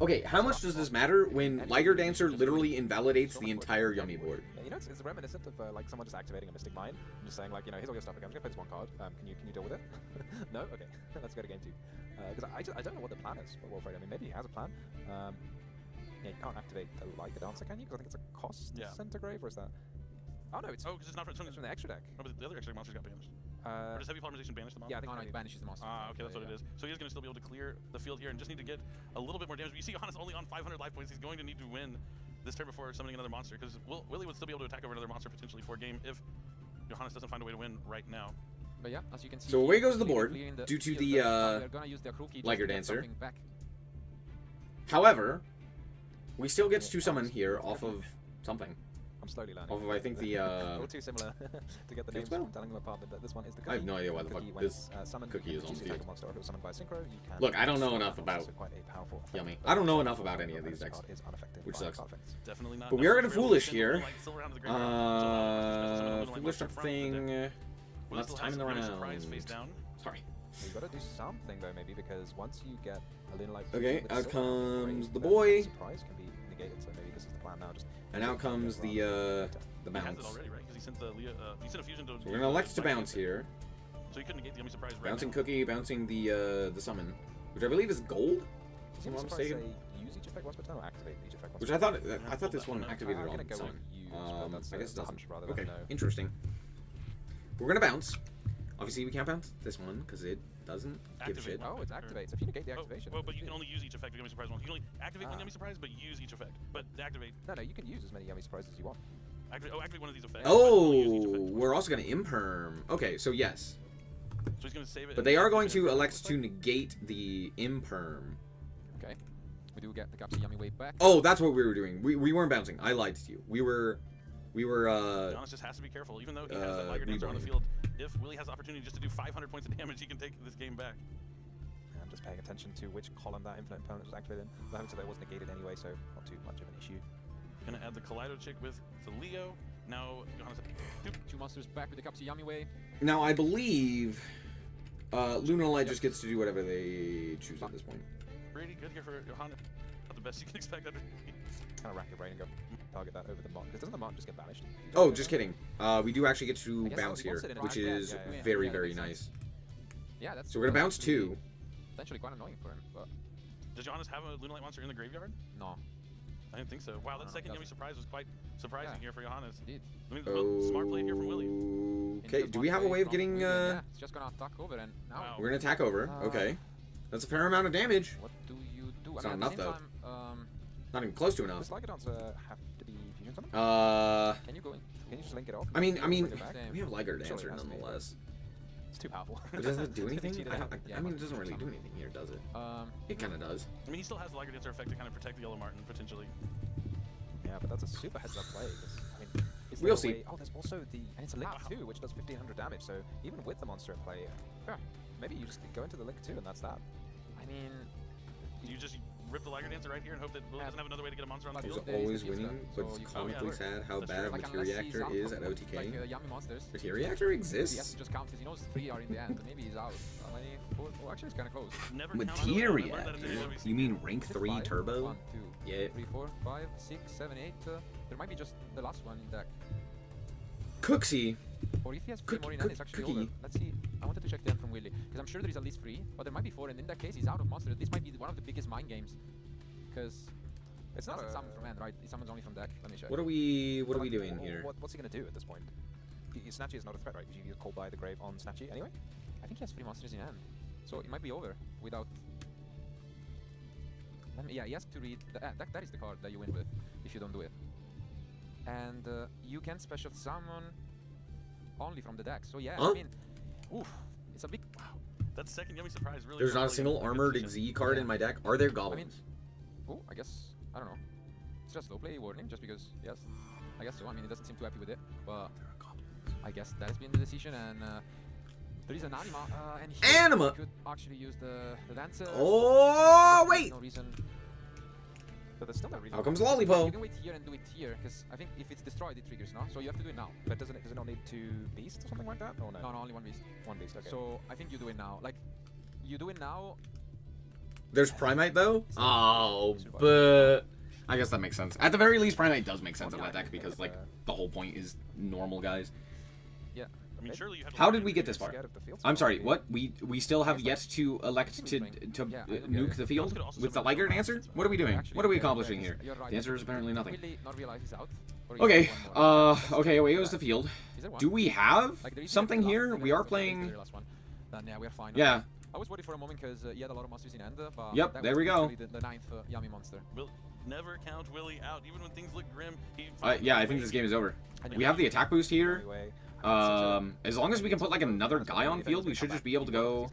Okay, how much does this matter when Liger Dancer literally invalidates the entire Yummy board? Yeah, you know, it's reminiscent of like someone just activating a Mystic Mine and just saying like, you know, here's all your stuff. Okay, I'm just gonna play this 1 card. Can you deal with it? No? Okay, let's go to game 2. Because I don't know what the plan is for Wolfred. I mean, maybe he has a plan. Yeah, you can't activate the Liger Dancer, can you? Because I think it's a cost Centigrave, or is that? Oh no, it's Oh, because it's not from it's from the extra deck. No, but the other extra monsters got banished. Or does Heavy Polymerization banish the monster? Yeah, I think No, it banishes the monster. Okay, that's what it is. So he is going to still be able to clear the field here and just need to get a little bit more damage. But you see Johannes only on 500 life points. He's going to need to win this turn before summoning another monster, because Willie would still be able to attack over another monster potentially for a game if Johannes doesn't find a way to win right now. But yeah, as you can see, So away goes the clearing- board clearing due to field, the, we're gonna use the Crookie just Liger to get Dancer. something back. However, we still get to summon here off of something. I'm slowly learning. Off of, I think, the, all too similar to get the names spell? from telling them apart, but this one is the cookie. I have no idea why the fuck Cookie, when this it's, summoned, cookie you is can on the choose to attack field. a monster. If it was summoned by synchro, you can Look, I don't know destroy enough that about monster, so quite a powerful effect, Yummy. but I don't know the enough about card any of these decks, is unaffected which by sucks. card effects. Definitely not. But we are gonna Really foolish send here. Like silver around the graveyard. So, Foolish from the deck. something. Willie Lots still of time has in the Granny Surprise face round. down. Sorry. You've got to do something though, maybe, because once you get a Lunar Light Okay, fusion with out silver, comes great, the then boy. Surprise can be negated, so maybe this is the plan now. Just And out comes the He has it bounce. already, right? Because he sent the he sent a fusion to. So we're gonna elect to bounce here. So he couldn't negate the Yummy Surprise right Bouncing now. Cookie, bouncing the summon, which I believe is gold. If I'm Seems not surprised mistaken. they use each effect once per turn or activate each effect once Which per I turn. thought this one activated I'm on gonna go summon. with use, but that's I guess it a doesn't. hunch rather Okay, than no. interesting. We're gonna bounce. Obviously, we can't bounce this one because it doesn't give a Activate shit. one. Oh, it activates. If you negate the activation. Well, but it's you can good. only use each effect of Yummy Surprise once. You can only activate one Ah. Yummy Surprise, but use each effect. But to activate, No, you can use as many Yummy Surprises as you want. activate one of these effects. but only use each Oh, effect. we're also gonna imperm. Okay, so yes, So he's going to save it. but they are going to elect to negate the imperm. Okay, we do get the Capsy Yummy wave back. Oh, that's what we were doing. We weren't bouncing. I lied to you. We were Giannis just has to be careful, even though he has that Liger Dancer on the reborn. field. If Willie has the opportunity just to do 500 points of damage, he can take this game back. I'm just paying attention to which column that Infinite Impermanence was activated in. The Home that was negated anyway, so not too much of an issue. Gonna add the Kaleido chick with to Leo. Now, Johannes, Two monsters back with the Capsule Yami way. Now, I believe Lunar Light just gets to do whatever they choose at this point. pretty good here for Johannes. Not the best you can expect under. Kind of rack your brain and go target that over the Mon. Because doesn't the Mon just get banished? Oh, just kidding. We do actually get to I guess bounce he wants here, it in which one. is Yeah, very, that very makes sense. nice. Yeah, that's. So we're gonna that's bounce actually two. Potentially quite annoying for him, but Does Johannes have a Lunalight monster in the graveyard? no, I didn't think so. Wow, that second yummy surprise was quite surprising Yeah. here for Johannes. indeed. I mean, well, smart play here from Willie. Okay, do we have a way of getting? Yeah, it's just gonna attack over and now. Wow. We're gonna attack over. Okay, that's a fair amount of damage. What do you do? It's I mean, not at the enough, same time, Not even close to enough. Does Lygodons have to be fusion summon? can you go in? Can you just link it off? I mean, Bring it back? we have Liger Surely Dancer it has to be. nonetheless. It's too powerful. But does it do anything? Cheat it I, out. don't- I mean, it doesn't really do anything here, does it? It kind of does. I mean, he still has the Liger Dancer effect to kind of protect the Yellow Martin, potentially. Yeah, but that's a super heads-up play. 'Cause, I mean, is We'll there a see. way- Oh, there's also the and it's a link Wow. too, which does 1500 damage. So even with the monster at play, yeah, maybe you just go into the link too, and that's that. I mean, You just rip the Liger Dancer right here and hope that Willie doesn't have another way to get a monster on the He's field. There is always the field winning, step, but so it's you can- comically yeah, sad how that's bad true. like Materia unless he's Actor out is of at like OTK. Yami monsters. Materia Actor He has exists. to just count because he knows 3 are in the end, but maybe he's out. I mean, well, actually, it's kind of close. Never count on it. I Materia learned that at Actor? the WC. You mean rank Is it 3 five? turbo? 1, 2, Yeah. 3, 4, 5, 6, 7, 8. There might be just the last one in deck. Cooksy. Or if he has 3 more in hand, it's actually Cookie. over. Let's see. I wanted to check the end from Willy, because I'm sure there is at least 3, but there might be 4, and in that case, he's out of monsters. This might be one of the biggest mind games, because It's not not a summon from hand, right? It summons only from deck. Let me check. What are we but, like, doing wh- here? What's he gonna do at this point? Snatchy is not a threat, right? Because you get called by the grave on Snatchy anyway. I think he has 3 monsters in hand, so it might be over without. Yeah, he has to read. That is the card that you win with if you don't do it. And you can special summon only from the deck. So yeah, Huh? I mean, oof, it's a big. Wow. That second yummy surprise really. There's not a really single good armored position. Z card in my deck. Are there goblins? Oh, I guess I don't know. It's just low play warning, just because. Yes, I guess so. I mean, it doesn't seem too happy with it, but I guess that has been the decision. And there is an anima, and he Anima! could actually use the dancer. Oh, There's wait! No reason. But there's still no reason. How comes You Lollipo? can wait here and do it here, because I think if it's destroyed, it triggers, no? So you have to do it now. But does it not need 2 beasts or something like that? Or no? No, only 1 beast. 1 beast. Okay. So I think you do it now. Like, you do it now. There's Primate though? Oh, but I guess that makes sense. At the very least, Primate does make sense on that deck because, like, the whole point is normal guys. Yeah. I mean, surely you have. How did we get this far? Scared of the field I'm spell, sorry, maybe. what? We still have yet to elect to Yeah, I don't get nuke it. the field with the Liger Dancer? What are we doing? Actually, What are we yeah, accomplishing yeah, here? you're right. The answer is apparently nothing. Will they not realize he's out? Or is Okay, there one more? okay, away goes the field. Is there one? Do we have Like, there is something the last here? one, We and are then playing... the last one. Then yeah, we are fine. Yeah, I was worried for a moment because he had a lot of monsters in hand, but Yep, that there was we go. literally the 9th Yami monster. Will never count Willie out, even when things look grim. yeah, I think this game is over. And We have the attack boost here. Anyway, As long as we can put like another guy on field, we should just be able to go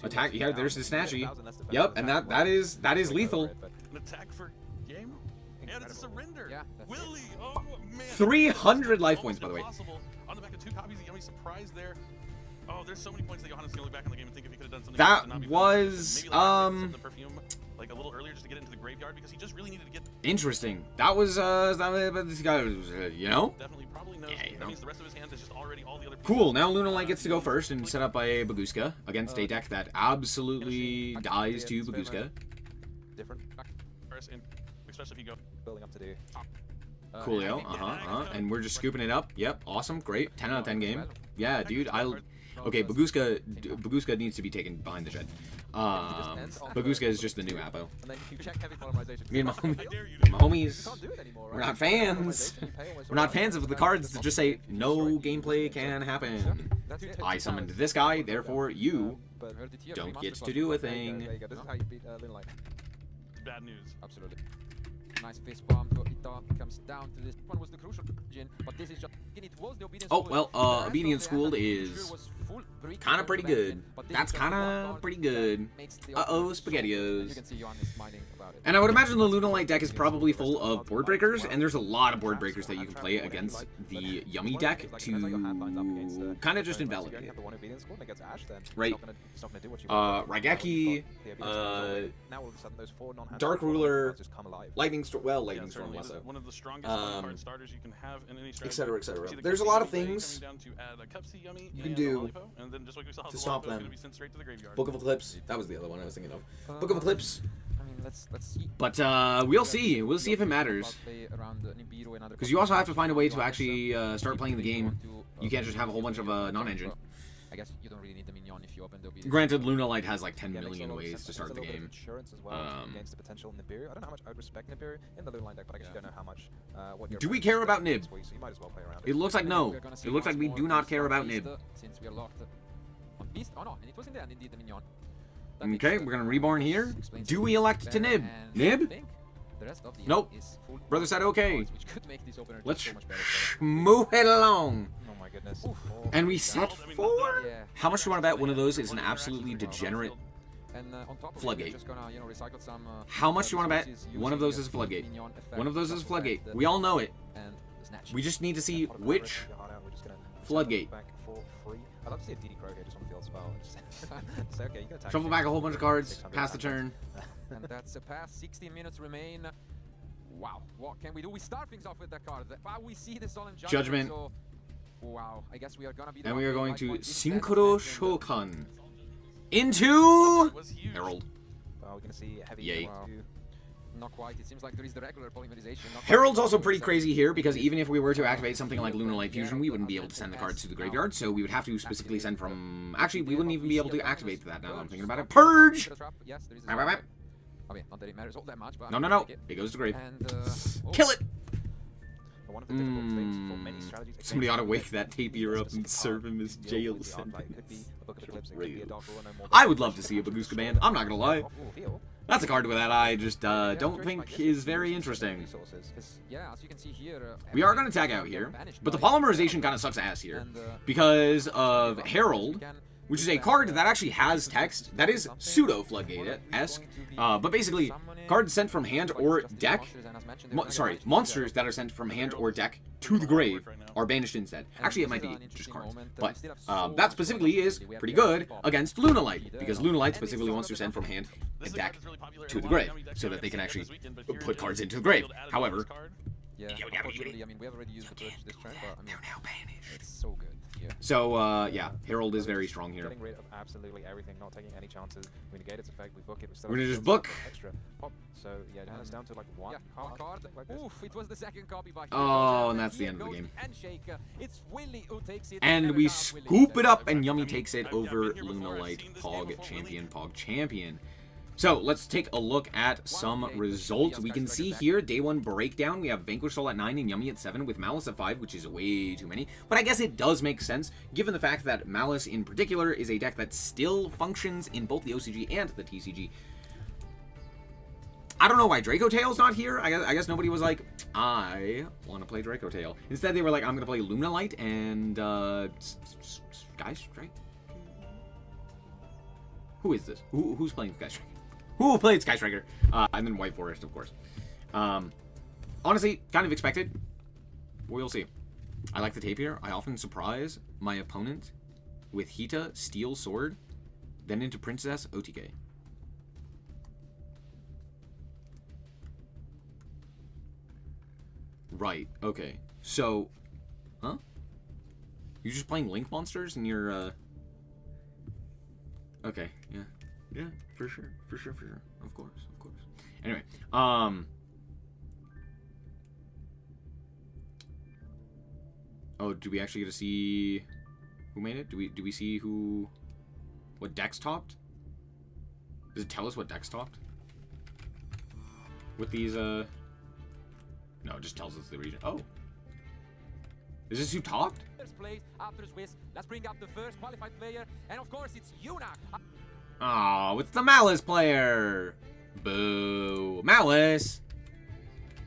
attack. Yeah, there's the Snatchy. Yep, and that is lethal. An attack for game? And it's a surrender. Yeah, that's it. Willie, oh man. 300 life points, Almost by the way. impossible. On the back of 2 copies, the yummy surprise there. Oh, there's so many points that Johannes can look back on the game and think if he could have done something. That to not be was, maybe like the perfume like a little earlier just to get into the graveyard because he just really needed to get. Interesting. That was this guy was, you know. Definitely, probably knows. Yeah, you know. That means the rest of his hand is just already all the other. Cool. Now Luna Light gets to go first and set up a Baguska against a deck that absolutely dies to Baguska. Different. And especially if you go. Building up to do. Coolio. And we're just scooping it up. Yep. Awesome. Great. 10 out of 10 game. Yeah, dude. Okay, Baguska needs to be taken behind the shed. Baguska is just the new Appo. And then you check heavy polymerization. Me and my I homie. dare you. My homies, can't do it anymore, we're right? not fans. Polymerization, you pay almost We're not all fans that. of the cards that just say no gameplay can happen. That's it. I summoned this guy, therefore you But Heard it here, don't three get master to do a there you go, thing. there you go. This is how you beat Linlight. Bad news. Absolutely. Nice fist bump. It comes down to this. One was the crucial engine, but this is just Oh, well, Obedient Schooled is kind of pretty good. That's kind of pretty good. Uh-oh, SpaghettiOs. And I would imagine the Lunalight deck is probably full of board breakers, and there's a lot of board breakers that you can play against the Yummy deck to kind of just invalidate it. Right. Raigeki, Dark Ruler, Lightning Storm, well, Lightning Storm also. One of the strongest card starters you can have in any strategy. Etc., etc. There's a lot of things you can do and then just like we saw, to stop them. Be sent straight to the graveyard. Book of Eclipse, that was the other one I was thinking of. Book of Eclipse. I mean, let's see. But we'll see. We'll see if it matters. Because you also have to find a way to actually start playing the game. You can't just have a whole bunch of non-engine. I guess you don't really need the minion if you open the Obedient. Granted, Lunalight has like 10 million ways to start the game. Insurance as well against the potential Nibiru. I don't know how much I would respect Nibiru in the Lunalight deck, but I guess you don't know how much. Do we care about Nib? So you might as well play around It looks like no. It looks like we do not care about Nib. Since we are locked on Beast. Oh no, and it was in the end indeed the minion. Okay, we're gonna reborn here. Do we elect to Nib? Nib? Nope. Brother said okay. Let's move it along. Oh my goodness. And we set 4? How much do you want to bet one of those is an absolutely degenerate floodgate? How much do you want to bet one of those is a floodgate? One of those is a floodgate. We all know it. We just need to see which floodgate. I'd love to see a DD Crow here just on the field spell. Say, okay, you can attack. Shuffle back a whole bunch of cards, pass the turn. And that's a pass. 16 minutes remain. Wow, what can we do? We start things off with that card. But we see the Solemn Judgment. So, wow, I guess we are gonna be. And we are going to Synchro Shokan into Herald. We're gonna see heavy. Yay. Not quite. It seems like there is the regular polymerization. Herald's also pretty crazy here because even if we were to activate something like Lunalight Fusion, we wouldn't be able to send the cards to the graveyard, so we would have to specifically send from... Actually, we wouldn't even be able to activate that now that I'm thinking about it. Purge! No, no, no. It goes to grave. Kill it! Somebody ought to wake that tapir up and serve him as jail sentence. I would love to see a Baguska band. I'm not gonna lie. That's a card that I just don't think is very interesting. We are going to tag out here, but the polymerization kind of sucks ass here because of Herald, which is a card that actually has text that is pseudo floodgate-esque, but basically cards sent from hand or deck, monsters that are sent from hand or deck to the grave are banished instead. Actually, it might be just cards, but that specifically is pretty good against Lunalight, because Lunalight specifically wants to send from hand and deck to the grave, so that they can actually put cards into the grave. However, yeah, I mean, we have already used the Purge this turn, but I mean, they're now banished. It's so good. Yeah. So, yeah, Herald is very strong here. Getting rid of absolutely everything, not taking any chances. We negate its effect, we book it. We're gonna just book. Extra pop. So, yeah, it's down to like one card. Like oof, it was the second copy by oh, and that's the end of the game. It's Willy who takes it. And we scoop it up, and Yummy takes it over Lunalight, Pog Champion. So, let's take a look at some results. We can see here, day 1 breakdown. We have Vanquish Soul at 9 and Yummy at 7 with Maliss at 5, which is way too many. But I guess it does make sense, given the fact that Maliss in particular is a deck that still functions in both the OCG and the TCG. I don't know why Draco Tail's not here. I guess nobody was like, I want to play Draco Tail. Instead, they were like, I'm going to play Lunalight and Sky Strike? Who is this? Who's playing Sky Strike? Who played Sky Striker? And then White Forest, of course. Honestly, kind of expected. We'll see. I like the tapir. I often surprise my opponent with Hita, Steel Sword, then into Princess, OTK. Right, okay. So, huh? You're just playing Link monsters and you're, okay, yeah. Yeah, for sure. Of course. Anyway, oh, do we actually get to see who made it? Do we see what decks topped? Does it tell us what decks topped? With these, no, it just tells us the region. Oh. Is this who topped? After Swiss, let's bring up the first qualified player, and of course it's Yuna. Oh, it's the Maliss player. Boo. Maliss.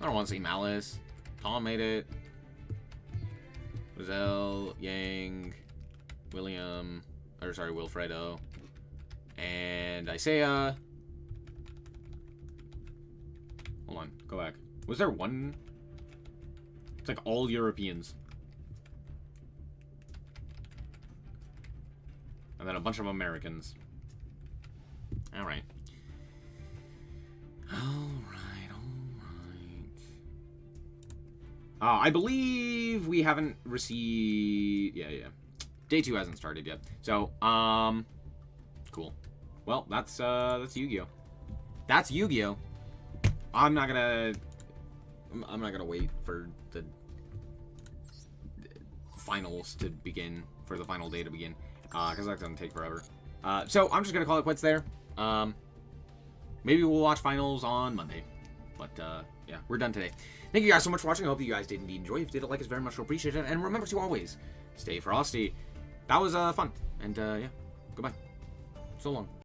I don't want to see Maliss. Tom made it. Roselle, Yang, Wilfredo, and Isaiah. Hold on, go back. Was there one? It's like all Europeans. And then a bunch of Americans. Alright. Alright. I believe we haven't received... Yeah. Day 2 hasn't started yet. So, cool. Well, that's Yu-Gi-Oh! That's Yu-Gi-Oh! I'm not gonna wait for the finals to begin, for the final day to begin, because that's gonna take forever. So I'm just gonna call it quits there. Maybe we'll watch finals on Monday, but yeah, we're done today. Thank you guys so much for watching. I hope you guys did indeed enjoy. If you did, like us very much appreciated, and remember to always stay frosty. That was fun, and yeah, goodbye. So long.